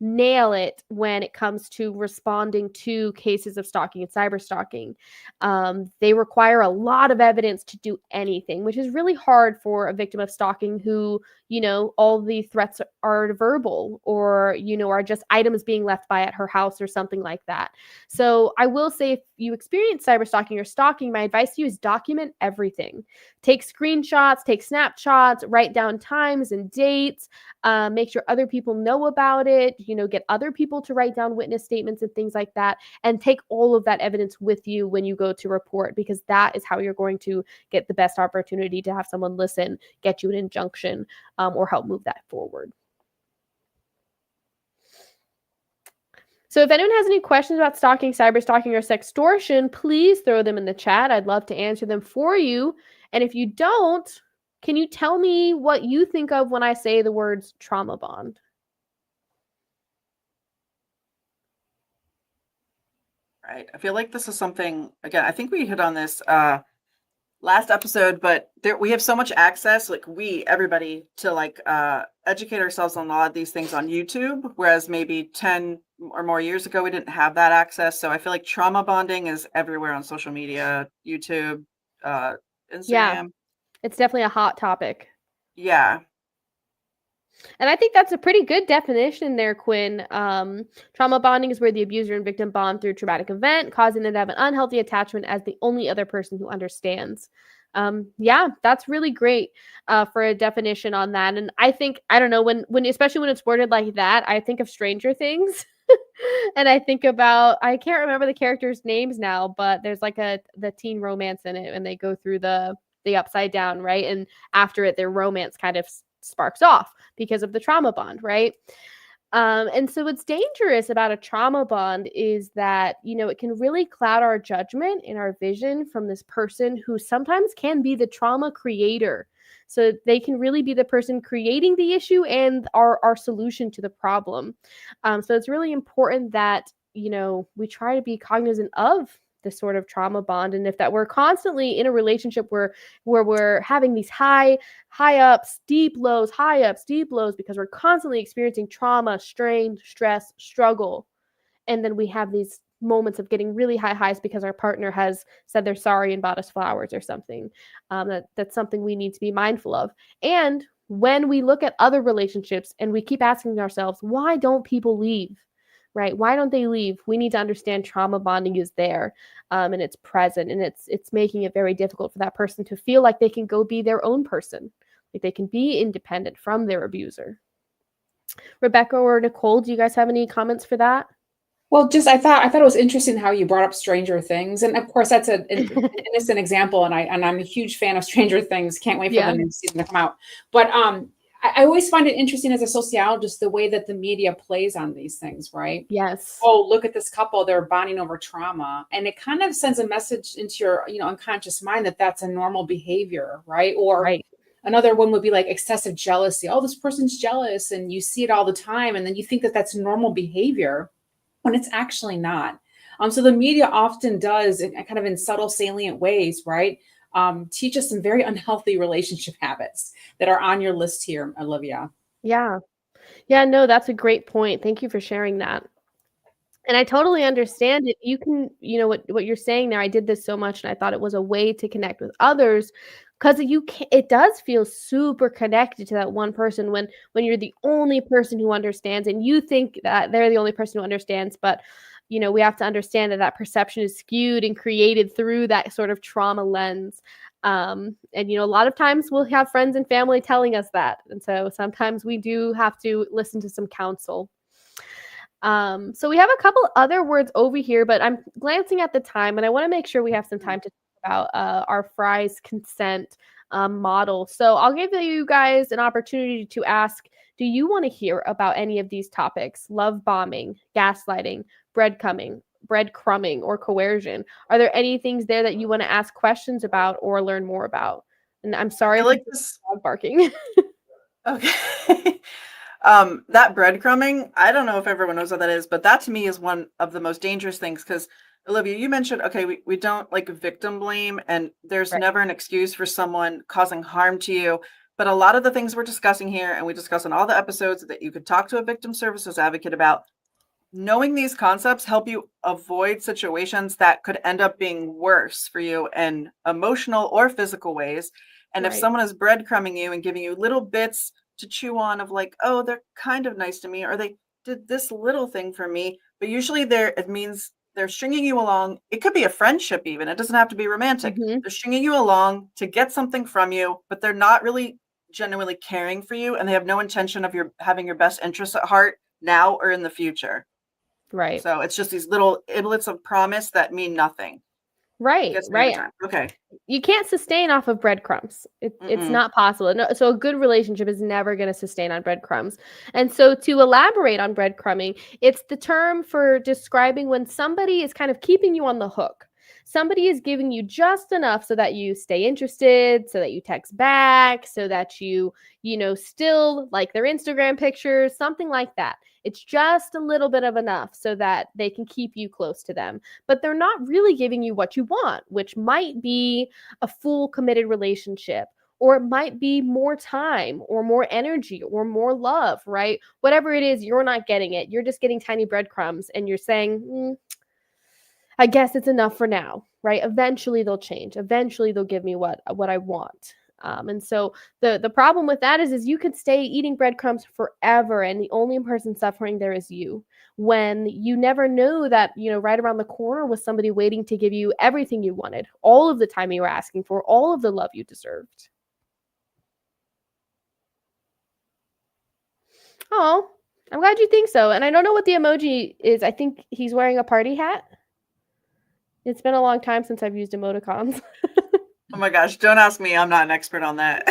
nail it when it comes to responding to cases of stalking and cyber stalking. They require a lot of evidence to do anything, which is really hard for a victim of stalking who, all the threats are verbal or, are just items being left by at her house or something like that. So I will say, if you experience cyber stalking or stalking, my advice to you is document everything. Take screenshots, take snapshots, write down times and dates, make sure other people know about it, get other people to write down witness statements and things like that, and take all of that evidence with you when you go to report, because that is how you're going to get the best opportunity to have someone listen, get you an injunction, or help move that forward. So if anyone has any questions about stalking, cyber stalking, or sextortion, please throw them in the chat. I'd love to answer them for you. And if you don't, can you tell me what you think of when I say the words trauma bond? Right. I feel like this is something, again, I think we hit on this last episode, but we have so much access, like everybody, to like educate ourselves on a lot of these things on YouTube, whereas maybe 10 or more years ago we didn't have that access. So I feel like trauma bonding is everywhere on social media, YouTube, Yeah, Instagram. it's definitely a hot topic. Yeah. And I think that's a pretty good definition there, Quinn. Trauma bonding is where the abuser and victim bond through a traumatic event, causing them to have an unhealthy attachment as the only other person who understands. Yeah, that's really great for a definition on that. And I think, I don't know, when especially when it's worded like that, I think of Stranger Things. And I think about, I can't remember the characters' names now, but there's like the teen romance in it, and they go through the upside down, right? And after it, their romance kind of sparks off because of the trauma bond, right? And so what's dangerous about a trauma bond is that, it can really cloud our judgment and our vision from this person who sometimes can be the trauma creator. So they can really be the person creating the issue and our solution to the problem. So it's really important that, we try to be cognizant of this sort of trauma bond, and if that we're constantly in a relationship where we're having these high ups, deep lows, high ups, deep lows, because we're constantly experiencing trauma, strain, stress, struggle, and then we have these moments of getting really high highs because our partner has said they're sorry and bought us flowers or something. That's something we need to be mindful of. And when we look at other relationships and we keep asking ourselves, why don't people leave? Right? Why don't they leave? We need to understand trauma bonding is there, and it's present, and it's making it very difficult for that person to feel like they can go be their own person, like they can be independent from their abuser. Rebecca or Nicole, do you guys have any comments for that? Well, I thought it was interesting how you brought up Stranger Things, and of course that's an innocent example, and I'm a huge fan of Stranger Things. Can't wait for the Yeah. new season to come out. But I always find it interesting as a sociologist, the way that the media plays on these things, right? Yes. Oh, look at this couple, they're bonding over trauma. And it kind of sends a message into your, unconscious mind that that's a normal behavior, right? Or Right. another one would be like excessive jealousy. Oh, this person's jealous, and you see it all the time, and then you think that that's normal behavior when it's actually not. So the media often does, kind of in subtle, salient ways, right? Teach us some very unhealthy relationship habits that are on your list here, Olivia. Yeah. Yeah, no, that's a great point. Thank you for sharing that. And I totally understand it. You can, what you're saying there. I did this so much, and I thought it was a way to connect with others, because it does feel super connected to that one person when you're the only person who understands, and you think that they're the only person who understands. But we have to understand that that perception is skewed and created through that sort of trauma lens. And a lot of times we'll have friends and family telling us that, and so sometimes we do have to listen to some counsel. So we have a couple other words over here, but I'm glancing at the time, and I want to make sure we have some time to talk about our fries consent model. So I'll give you guys an opportunity to ask, do you want to hear about any of these topics? Love bombing, gaslighting, breadcrumbing, or coercion? Are there any things there that you want to ask questions about or learn more about? And I'm I sorry feel if like it's this. dog barking. Okay. That breadcrumbing, I don't know if everyone knows what that is, but that to me is one of the most dangerous things because, Olivia, you mentioned, okay, we don't like victim blame, and there's Right. never an excuse for someone causing harm to you. But a lot of the things we're discussing here, and we discuss in all the episodes that you could talk to a victim services advocate about, knowing these concepts help you avoid situations that could end up being worse for you in emotional or physical ways. And if Right. someone is breadcrumbing you and giving you little bits to chew on of like, oh, they're kind of nice to me, or they did this little thing for me, but usually it means they're stringing you along. It could be a friendship even. It doesn't have to be romantic. Hmm. They're stringing you along to get something from you, but they're not really genuinely caring for you, and they have no intention of your having your best interests at heart now or in the future. Right. So it's just these little iblets of promise that mean nothing. Right. Gets me every Right. time. Okay. You can't sustain off of breadcrumbs. It's Mm-mm. not possible. No, so a good relationship is never going to sustain on breadcrumbs. And so to elaborate on breadcrumbing, it's the term for describing when somebody is kind of keeping you on the hook. Somebody is giving you just enough so that you stay interested, so that you text back, so that still like their Instagram pictures, something like that. It's just a little bit of enough so that they can keep you close to them, but they're not really giving you what you want, which might be a full committed relationship, or it might be more time or more energy or more love, right? Whatever it is, you're not getting it. You're just getting tiny breadcrumbs, and you're saying, I guess it's enough for now, right? Eventually they'll change. Eventually they'll give me what I want. And so the problem with that is you could stay eating breadcrumbs forever, and the only person suffering there is you. When you never know that right around the corner was somebody waiting to give you everything you wanted, all of the time you were asking for, all of the love you deserved. Oh, I'm glad you think so. And I don't know what the emoji is. I think he's wearing a party hat. It's been a long time since I've used emoticons. Oh my gosh, don't ask me. I'm not an expert on that.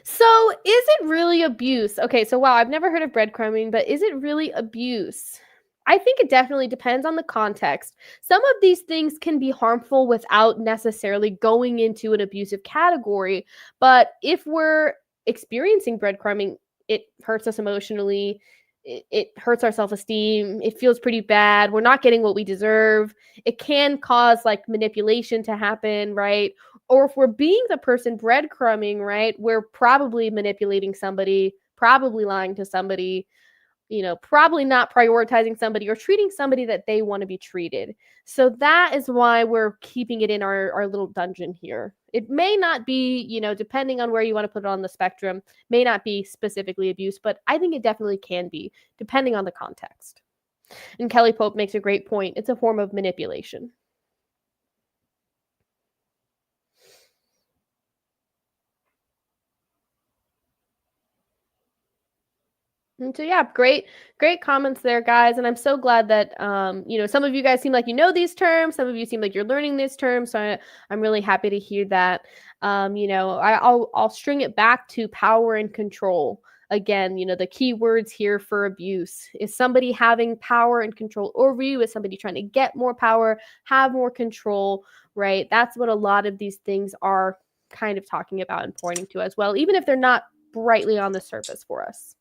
So, is it really abuse? Okay, so wow, I've never heard of breadcrumbing, but is it really abuse? I think it definitely depends on the context. Some of these things can be harmful without necessarily going into an abusive category, but if we're experiencing breadcrumbing, it hurts us emotionally. It hurts our self esteem. It feels pretty bad. We're not getting what we deserve. It can cause like manipulation to happen, right? Or if we're being the person breadcrumbing, right, we're probably manipulating somebody, probably lying to somebody, probably not prioritizing somebody or treating somebody that they want to be treated. So that is why we're keeping it in our little dungeon here. It may not be, depending on where you want to put it on the spectrum, may not be specifically abuse, but I think it definitely can be, depending on the context. And Kelly Pope makes a great point. It's a form of manipulation. And so yeah, great comments there, guys. And I'm so glad that some of you guys seem like you know these terms, some of you seem like you're learning these terms. So I'm really happy to hear that. I'll string it back to power and control. Again, the key words here for abuse is somebody having power and control over you, is somebody trying to get more power, have more control, right? That's what a lot of these things are kind of talking about and pointing to as well, even if they're not brightly on the surface for us.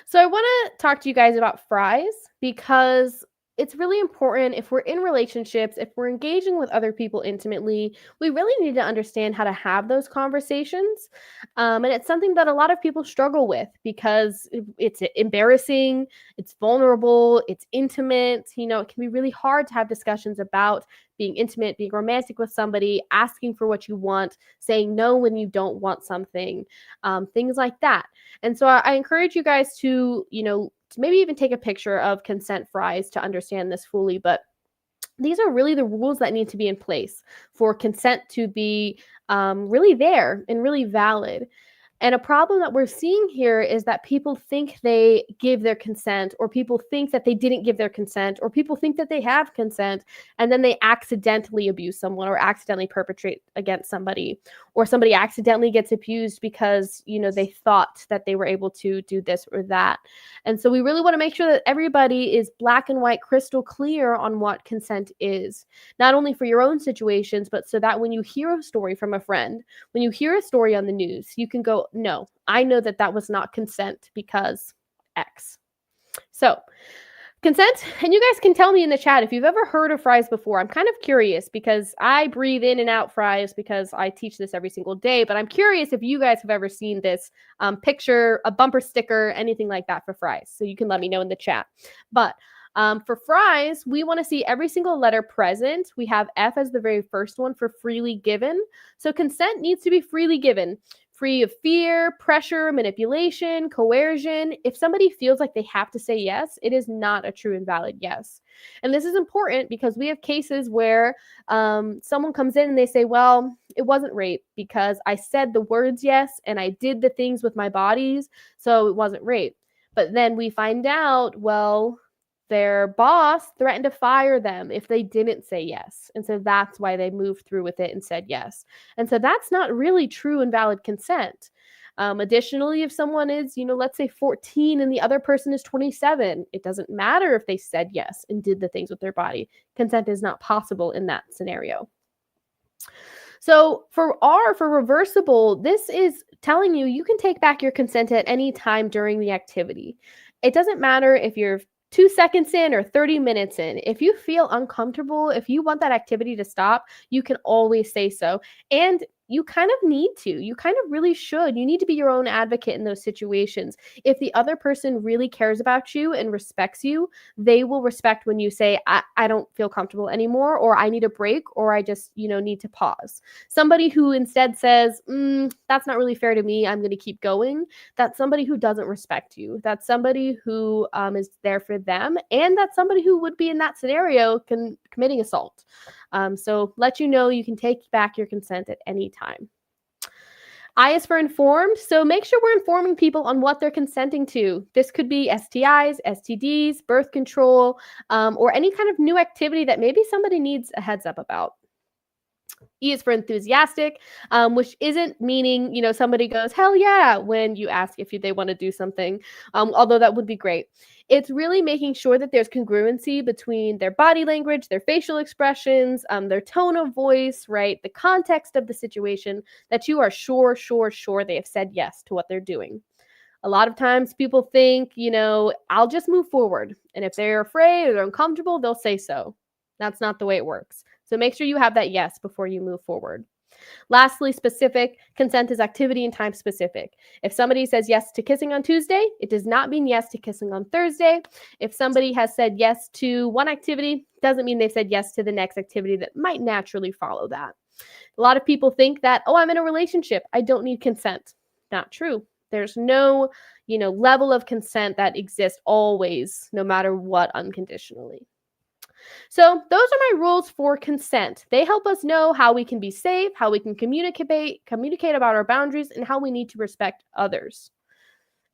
So I want to talk to you guys about fries because it's really important if we're in relationships, if we're engaging with other people intimately, we really need to understand how to have those conversations. And it's something that a lot of people struggle with because it's embarrassing, it's vulnerable, it's intimate. It can be really hard to have discussions about being intimate, being romantic with somebody, asking for what you want, saying no when you don't want something, things like that. And so I encourage you guys to maybe even take a picture of consent fries to understand this fully. But these are really the rules that need to be in place for consent to be really there and really valid. And a problem that we're seeing here is that people think they give their consent, or people think that they didn't give their consent, or people think that they have consent, and then they accidentally abuse someone or accidentally perpetrate against somebody, or somebody accidentally gets abused because, they thought that they were able to do this or that. And so we really want to make sure that everybody is black and white, crystal clear on what consent is, not only for your own situations, but so that when you hear a story from a friend, when you hear a story on the news, you can go, no, I know that was not consent because X. So consent, and you guys can tell me in the chat if you've ever heard of fries before. I'm kind of curious because I breathe in and out fries because I teach this every single day, but I'm curious if you guys have ever seen this picture, a bumper sticker, anything like that for fries. So you can let me know in the chat. But for fries, we want to see every single letter present. We have F as the very first one for freely given. So consent needs to be freely given, free of fear, pressure, manipulation, coercion. If somebody feels like they have to say yes, it is not a true and valid yes. And this is important because we have cases where someone comes in and they say, well, it wasn't rape because I said the words yes and I did the things with my bodies, so it wasn't rape. But then we find out, well, their boss threatened to fire them if they didn't say yes. And so that's why they moved through with it and said yes. And so that's not really true and valid consent. Additionally, if someone is, let's say 14 and the other person is 27, it doesn't matter if they said yes and did the things with their body. Consent is not possible in that scenario. So for reversible, this is telling you can take back your consent at any time during the activity. It doesn't matter if you're 2 seconds in or 30 minutes in. If you feel uncomfortable, if you want that activity to stop, you can always say so. And you kind of need to. You kind of really should. You need to be your own advocate in those situations. If the other person really cares about you and respects you, they will respect when you say, I don't feel comfortable anymore, or I need a break, or I just, need to pause. Somebody who instead says, that's not really fair to me, I'm going to keep going, that's somebody who doesn't respect you. That's somebody who is there for them, and that's somebody who would be in that scenario committing assault. So let you can take back your consent at any time. I is for informed. So make sure we're informing people on what they're consenting to. This could be STIs, STDs, birth control, or any kind of new activity that maybe somebody needs a heads up about. E is for enthusiastic, which isn't meaning, somebody goes, hell yeah, when you ask if they want to do something, although that would be great. It's really making sure that there's congruency between their body language, their facial expressions, their tone of voice, right? The context of the situation, that you are sure they have said yes to what they're doing. A lot of times people think, I'll just move forward. And if they're afraid or they're uncomfortable, they'll say so. That's not the way it works. So make sure you have that yes before you move forward. Lastly, specific. Consent is activity and time specific. If somebody says yes to kissing on Tuesday, it does not mean yes to kissing on Thursday. If somebody has said yes to one activity, doesn't mean they've said yes to the next activity that might naturally follow that. A lot of people think that, I'm in a relationship, I don't need consent. Not true. There's no, level of consent that exists always, no matter what, unconditionally. So those are my rules for consent. They help us know how we can be safe, how we can communicate about our boundaries, and how we need to respect others.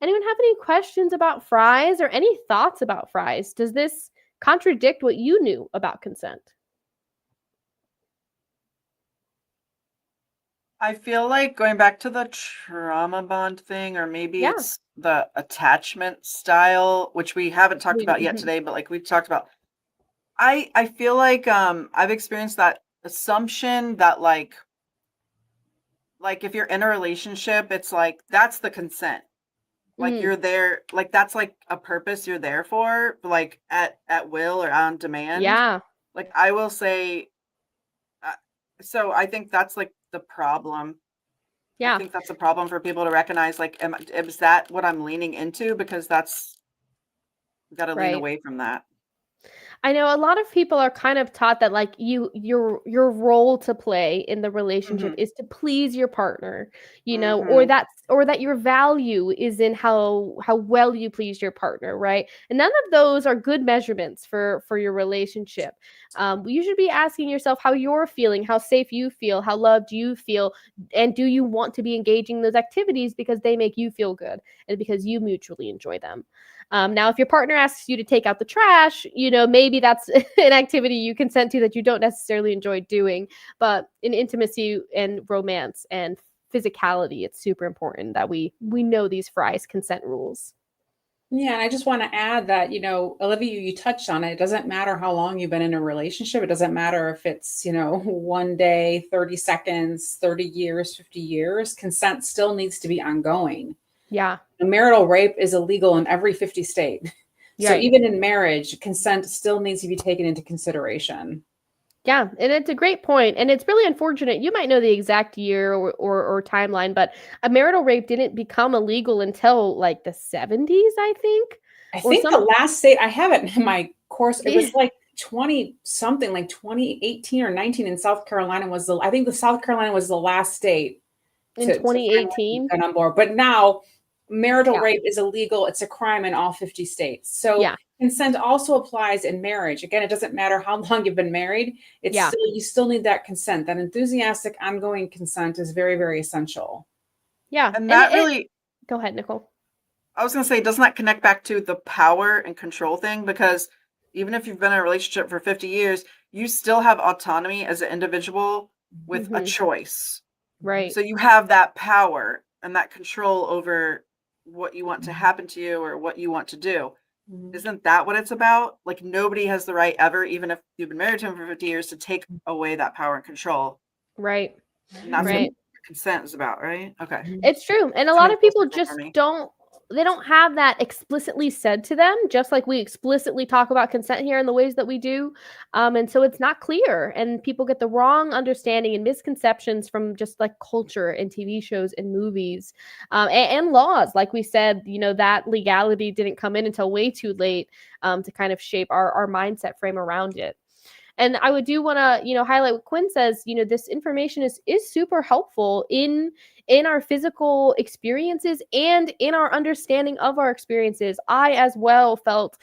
Anyone have any questions about fries or any thoughts about fries? Does this contradict what you knew about consent? I feel like going back to the trauma bond thing, or maybe Yeah. it's the attachment style, which we haven't talked about yet Mhm. today, but like we've talked about. I feel like I've experienced that assumption that like if you're in a relationship, it's like that's the consent. Like Mm. you're there, like that's like a purpose you're there for, like at will or on demand. Yeah. Like I will say, uh, so I think that's like the problem. I Yeah. think that's a problem for people to recognize. Like, is that what I'm leaning into? Because that's got to lean Right. away from that. I know a lot of people are kind of taught that like your role to play in the relationship Hmm. is to please your partner, Hmm. or that your value is in how well you please your partner, right? And none of those are good measurements for your relationship. You should be asking yourself how you're feeling, how safe you feel, how loved you feel, and do you want to be engaging in those activities because they make you feel good and because you mutually enjoy them. Now, if your partner asks you to take out the trash, maybe that's an activity you consent to that you don't necessarily enjoy doing. But in intimacy and romance and physicality, it's super important that we know these fries consent rules. Yeah, and I just want to add that, Olivia, you touched on it. It doesn't matter how long you've been in a relationship. It doesn't matter if it's, 1 day, 30 seconds, 30 years, 50 years. Consent still needs to be ongoing. Yeah, Marital rape is illegal in every 50 state. So right. even in marriage, consent still needs to be taken into consideration. Yeah, and it's a great point, and it's really unfortunate. You might know the exact year or timeline, but a marital rape didn't become illegal until like the 70s, I think, I or think the some. last state I have it in my course, it was like 20 something, like 2018 or 19 in South Carolina I think the South Carolina was the last state In to finally 2018. get on board. But now marital Yeah, rape is illegal. It's a crime in all 50 states. So yeah, consent also applies in marriage. Again, it doesn't matter how long you've been married. yeah, You still need that consent. That enthusiastic, ongoing consent is very, very essential. yeah. And And that it really, go ahead, Nicole. I was going to say, doesn't that connect back to the power and control thing? Because even if you've been in a relationship for 50 years, you still have autonomy as an individual with a Hmm. choice. Right. So you have that power and that control over what you want to happen to you or what you want to do. Mhm. Isn't that what it's about? Like nobody has the right ever, even if you've been married to him for 50 years, to take away that power and control. Right. And that's what Right. consent is about, right? Okay. It's true. And a Too lot many of full people circle for just me. don't have that explicitly said to them, just like we explicitly talk about consent here in the ways that we do. And so it's not clear. And people get the wrong understanding and misconceptions from just like culture and TV shows and movies and laws. Like we said, that legality didn't come in until way too late to kind of shape our mindset frame around it. And I would do want to, highlight what Quinn says. This information is super helpful in our physical experiences and in our understanding of our experiences. I as well felt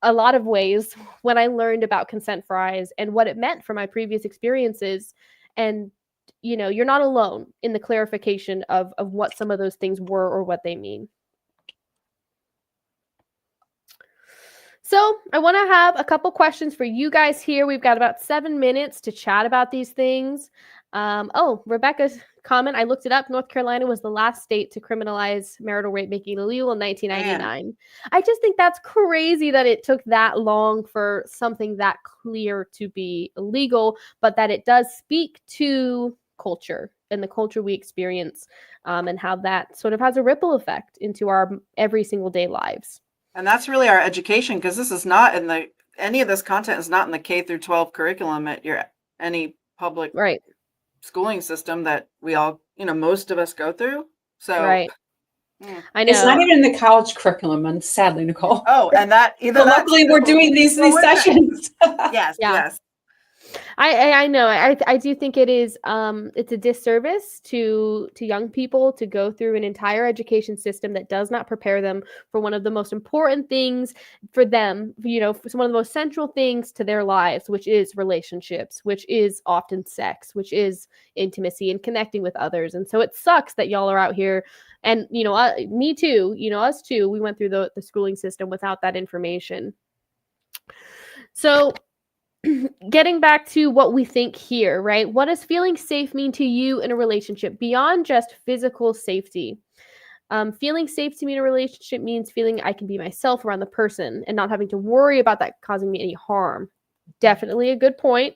a lot of ways when I learned about consent fries and what it meant for my previous experiences. And you're not alone in the clarification of what some of those things were or what they mean. So I want to have a couple questions for you guys here. We've got about 7 minutes to chat about these things. Rebecca's comment, I looked it up. North Carolina was the last state to criminalize marital rape, making it illegal in Man, 1999. I just think that's crazy that it took that long for something that clear to be illegal, but that it does speak to culture and the culture we experience, and how that sort of has a ripple effect into our every single day lives. and that's really our education, because this is not in the any of this content is not in the K through 12 curriculum at your any public Right. schooling system that we all, most of us go through. So, Right. mm. I It's not know. even in the college curriculum, and sadly, Nicole. Oh, and that either But that luckily, too. we're doing these Well, wait a minute. sessions. Yes, Yeah. yes. I know. I do think it is it's a disservice to young people to go through an entire education system that does not prepare them for one of the most important things for them, for one of the most central things to their lives, which is relationships, which is often sex, which is intimacy and connecting with others. And so it sucks that y'all are out here, and me too, us too, we went through the schooling system without that information. So getting back to what we think here, right? What does feeling safe mean to you in a relationship beyond just physical safety? Feeling safe to me in a relationship means feeling I can be myself around the person and not having to worry about that causing me any harm. Definitely a good point.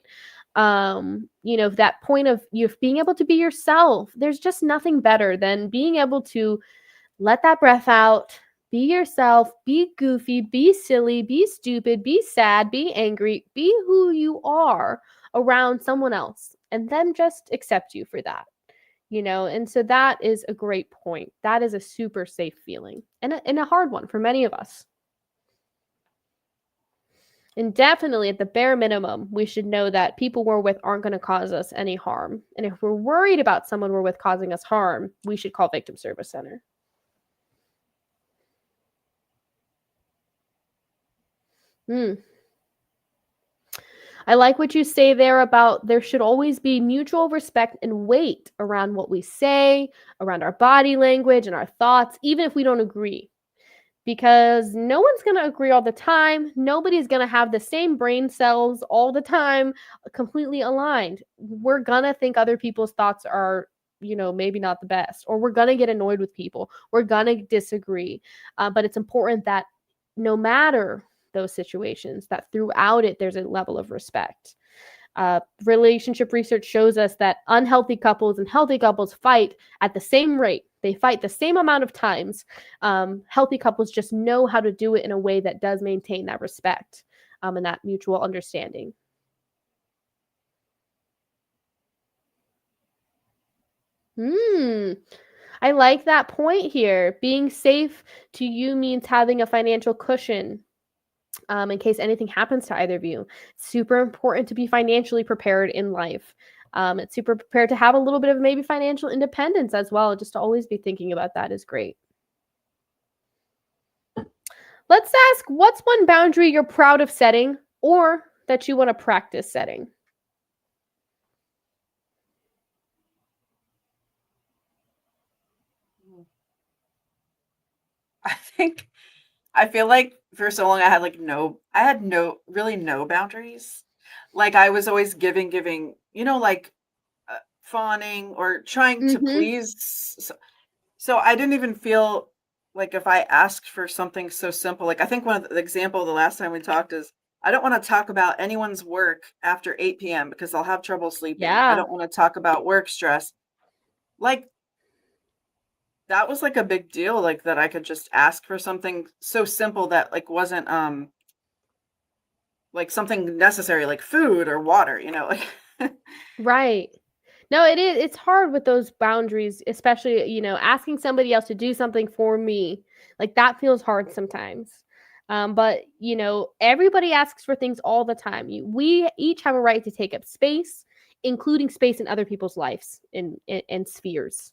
That point of you being able to be yourself. There's just nothing better than being able to let that breath out, be yourself, be goofy, be silly, be stupid, be sad, be angry, be who you are around someone else, and them just accept you for that. And so that is a great point. That is a super safe feeling, and a hard one for many of us. And definitely at the bare minimum, we should know that people we're with aren't going to cause us any harm. And if we're worried about someone we're with causing us harm, we should call Victim Service Center. I like what you say there about there should always be mutual respect and weight around what we say, around our body language and our thoughts, even if we don't agree. Because no one's going to agree all the time. Nobody's going to have the same brain cells all the time, completely aligned. We're going to think other people's thoughts are, maybe not the best, or we're going to get annoyed with people. We're going to disagree. But it's important that no matter those situations, that throughout it, there's a level of respect. Relationship research shows us that unhealthy couples and healthy couples fight at the same rate. They fight the same amount of times. Healthy couples just know how to do it in a way that does maintain that respect and that mutual understanding. I like that point here. Being safe to you means having a financial cushion. In case anything happens to either of you. It's super important to be financially prepared in life. It's super prepared to have a little bit of maybe financial independence as well. Just to always be thinking about that is great. Let's ask, what's one boundary you're proud of setting or that you want to practice setting? I feel like for so long I had no boundaries. Like I was always giving, fawning or trying to please. So I didn't even feel like if I asked for something so simple, like I think one of the example the last time we talked is I don't want to talk about anyone's work after 8 p.m. because I'll have trouble sleeping. I Yeah. don't want to talk about work stress. Like that was like a big deal, like that I could just ask for something so simple that like wasn't like something necessary like food or water, like Right. No, it is. It's hard with those boundaries, especially, asking somebody else to do something for me. Like that feels hard sometimes. But, everybody asks for things all the time. We each have a right to take up space, including space in other people's lives and spheres.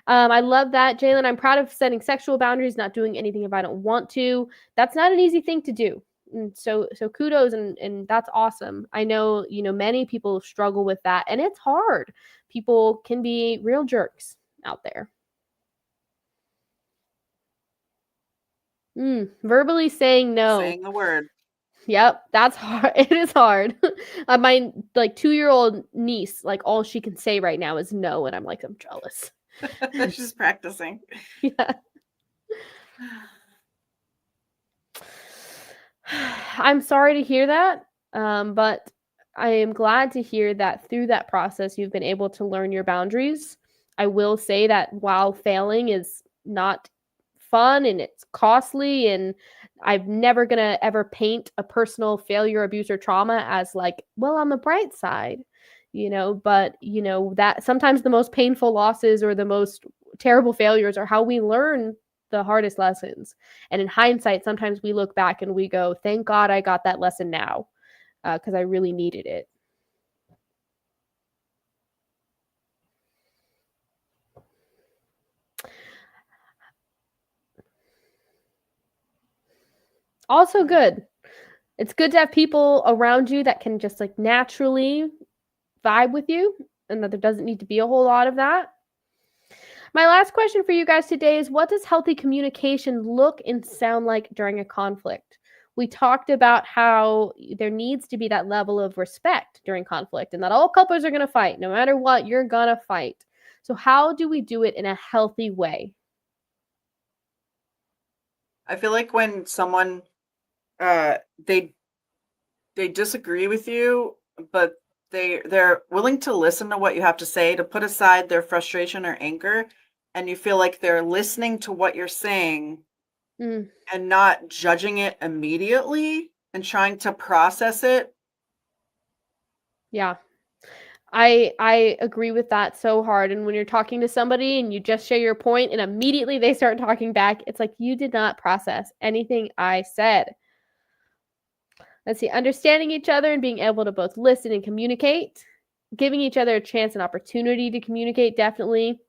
I love that, Jalen. I'm proud of setting sexual boundaries, not doing anything if I don't want to. That's not an easy thing to do. And so kudos, and that's awesome. I know, many people struggle with that, and it's hard. People can be real jerks out there. Verbally saying no. saying the word. Yep, that's hard. It is hard. My 2-year-old niece, like all she can say right now is no, and I'm like, I'm jealous. She's practicing. Yeah. I'm sorry to hear that, but I am glad to hear that through that process, you've been able to learn your boundaries. I will say that while failing is not fun and it's costly, and I'm never going to ever paint a personal failure, abuse, or trauma as like, well, on the bright side, but that sometimes the most painful losses or the most terrible failures are how we learn the hardest lessons. And in hindsight, sometimes we look back and we go, thank God I got that lesson now, because I really needed it. Also good. It's good to have people around you that can just like naturally vibe with you and that there doesn't need to be a whole lot of that. My last question for you guys today is, what does healthy communication look and sound like during a conflict? We talked about how there needs to be that level of respect during conflict and that all couples are going to fight. No matter what, you're going to fight. So, how do we do it in a healthy way? I feel like when someone they disagree with you, but they're willing to listen to what you have to say, to put aside their frustration or anger, and you feel like they're listening to what you're saying Mm, and not judging it immediately and trying to process it. yeah. I agree with that so hard. And when you're talking to somebody and you just share your point and immediately they start talking back, it's like you did not process anything I said. Let's see, understanding each other and being able to both listen and communicate, giving each other a chance and opportunity to communicate, definitely.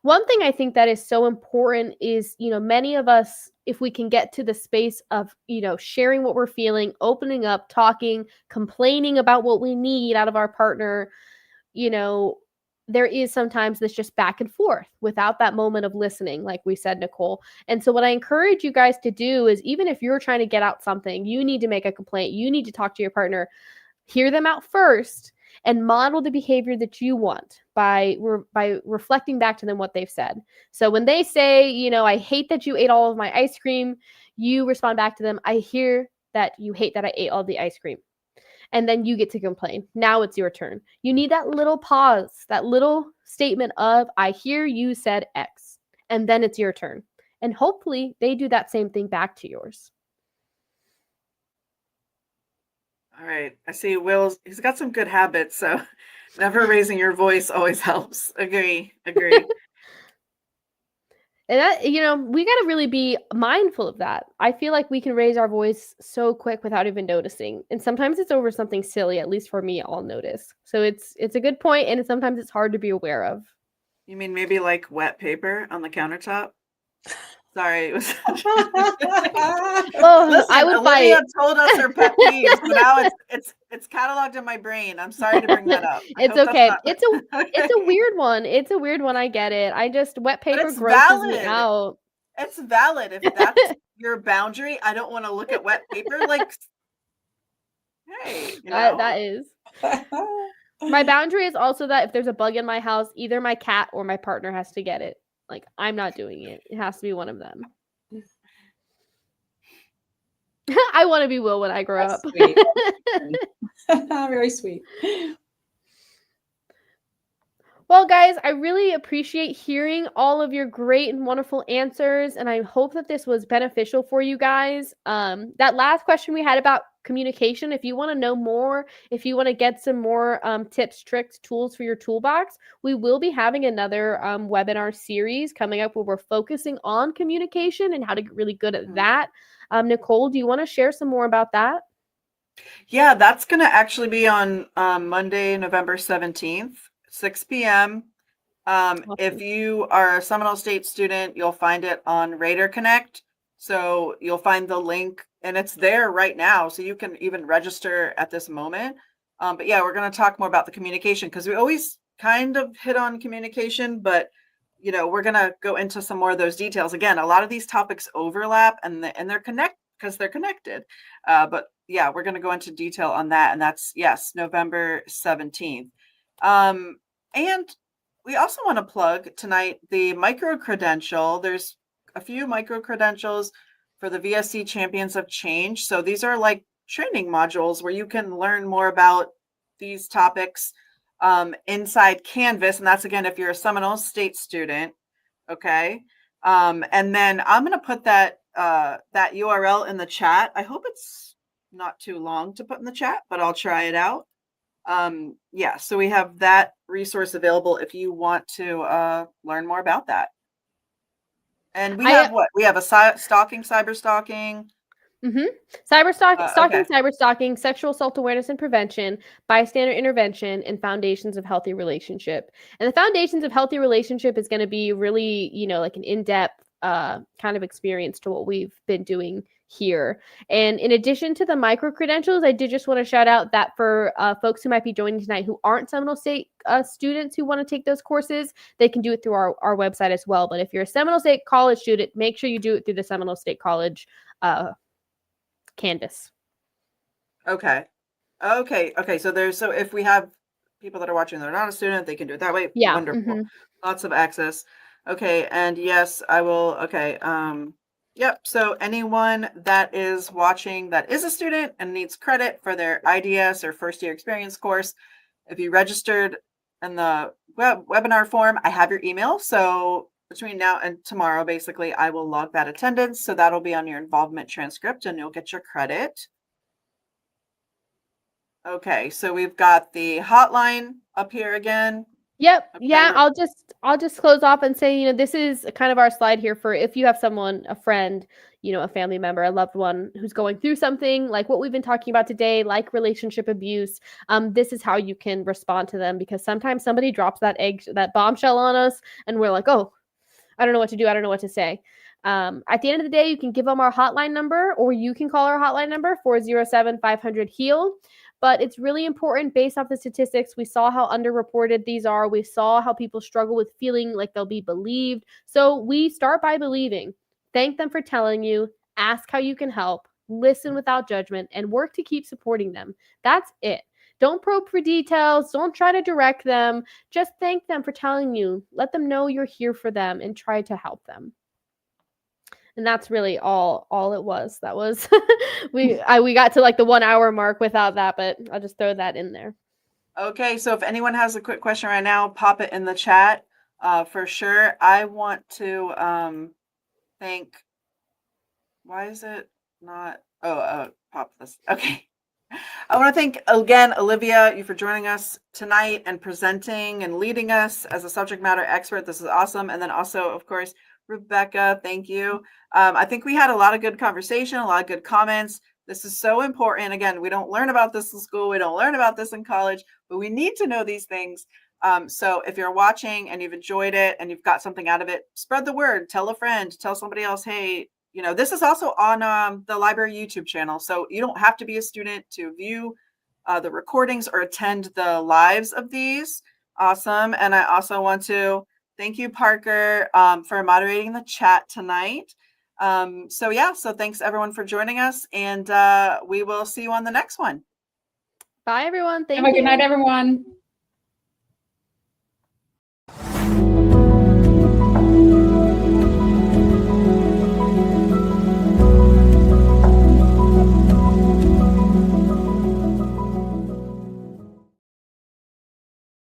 One thing I think that is so important is, many of us, if we can get to the space of, sharing what we're feeling, opening up, talking, complaining about what we need out of our partner, you know, there is sometimes this just back and forth without that moment of listening, like we said, Nicole. And so, what I encourage you guys to do is, even if you're trying to get out something, you need to make a complaint, you need to talk to your partner, hear them out first, and model the behavior that you want by reflecting back to them what they've said. So when they say, I hate that you ate all of my ice cream, you respond back to them, I hear that you hate that I ate all the ice cream. And then you get to complain. Now it's your turn. You need that little pause, that little statement of, I hear you said X. And then it's your turn. And hopefully they do that same thing back to yours. All right. I see he's got some good habits, so never raising your voice always helps. Agree. And that, we got to really be mindful of that. I feel like we can raise our voice so quick without even noticing. And sometimes it's over something silly, at least for me, I'll notice. So it's a good point, and sometimes it's hard to be aware of. You mean maybe like wet paper on the countertop? Sorry, it was. Oh, Listen, I would Olivia fight. told us her pet peeve, so now it's cataloged in my brain. I'm sorry to bring that up. I It's hope that's okay. not It's a weird one. It's a weird one. I get it. Wet But paper it's grosses me valid. out. It's valid. If that's your boundary, I don't want to look at wet paper. Like, hey, That is. My boundary is also that if there's a bug in my house, either my cat or my partner has to get it. Like, I'm not doing it. It has to be one of them. I want to be Will when I grow That's up. sweet. Very sweet. Well, guys, I really appreciate hearing all of your great and wonderful answers, and I hope that this was beneficial for you guys. That last question we had about communication, if you want to know more, if you want to get some more tips, tricks, tools for your toolbox, we will be having another webinar series coming up where we're focusing on communication and how to get really good at that. Nicole, do you want to share some more about that? Yeah, that's going to actually be on Monday, November 17th, 6 p.m. If Awesome. you are a Seminole State student, you'll find it on Raider Connect. So you'll find the link, and it's there right now. So you can even register at this moment. But yeah, we're going to talk more about the communication because we always kind of hit on communication, but we're going to go into some more of those details. Again, a lot of these topics overlap and they're connected. But yeah, we're going to go into detail on that. And that's, yes, November 17th. And we also want to plug tonight the micro credential. There's a few micro credentials for the VSC Champions of Change. So these are like training modules where you can learn more about these topics inside Canvas. And that's, again, if you're a Seminole State student. Okay. And then I'm going to put that URL in the chat. I hope it's not too long to put in the chat, but I'll try it out. Yeah, so we have that resource available if you want to learn more about that. And we have cyber stalking. Cyber Okay. stalking, sexual assault awareness and prevention, bystander intervention, and foundations of healthy relationship. And the foundations of healthy relationship is going to be really, like an in-depth kind of experience to what we've been doing here. And in addition to the micro credentials, I did just want to shout out that for folks who might be joining tonight who aren't Seminole State students who want to take those courses, they can do it through our website as well. But if you're a Seminole State College student, make sure you do it through the Seminole State College Canvas. Okay. So if we have people that are watching that are not a student, they can do it that way. Yeah. Wonderful. Lots of access. Okay. And yes, I will. Okay. Yep. So anyone that is watching that is a student and needs credit for their IDS or first year experience course, if you registered in the webinar form, I have your email. So between now and tomorrow, basically, I will log that attendance. So that'll be on your involvement transcript and you'll get your credit. Okay, so we've got the hotline up here again. Yep. Okay. Yeah. I'll just close off and say, this is kind of our slide here for if you have someone, a friend, a family member, a loved one who's going through something like what we've been talking about today, like relationship abuse. This is how you can respond to them, because sometimes somebody drops that bombshell on us and we're like, oh, I don't know what to do. I don't know what to say. At the end of the day, you can give them our hotline number, or you can call our hotline number 407-500-HEAL. But it's really important based off the statistics. We saw how underreported these are. We saw how people struggle with feeling like they'll be believed. So we start by believing. Thank them for telling you. Ask how you can help. Listen without judgment, and work to keep supporting them. That's it. Don't probe for details. Don't try to direct them. Just thank them for telling you. Let them know you're here for them and try to help them. And that's really all it was. That was we got to like the 1 hour mark without that, but I'll just throw that in there. Okay, so if anyone has a quick question right now, pop it in the chat for sure. I want to thank. Why is it not? Pop this. Okay. I want to thank again, Olivia, you for joining us tonight and presenting and leading us as a subject matter expert. This is awesome. And then also, of course, Rebecca, thank you. I think we had a lot of good conversation, a lot of good comments. This is so important. Again, we don't learn about this in school. We don't learn about this in college, but we need to know these things. So if you're watching and you've enjoyed it and you've got something out of it, spread the word, tell a friend, tell somebody else, hey, this is also on the library YouTube channel. So you don't have to be a student to view the recordings or attend the lives of these. Awesome. And I also want to thank you, Parker, for moderating the chat tonight. So thanks everyone for joining us, and we will see you on the next one. Bye, everyone. Thank you. Have a good night, everyone.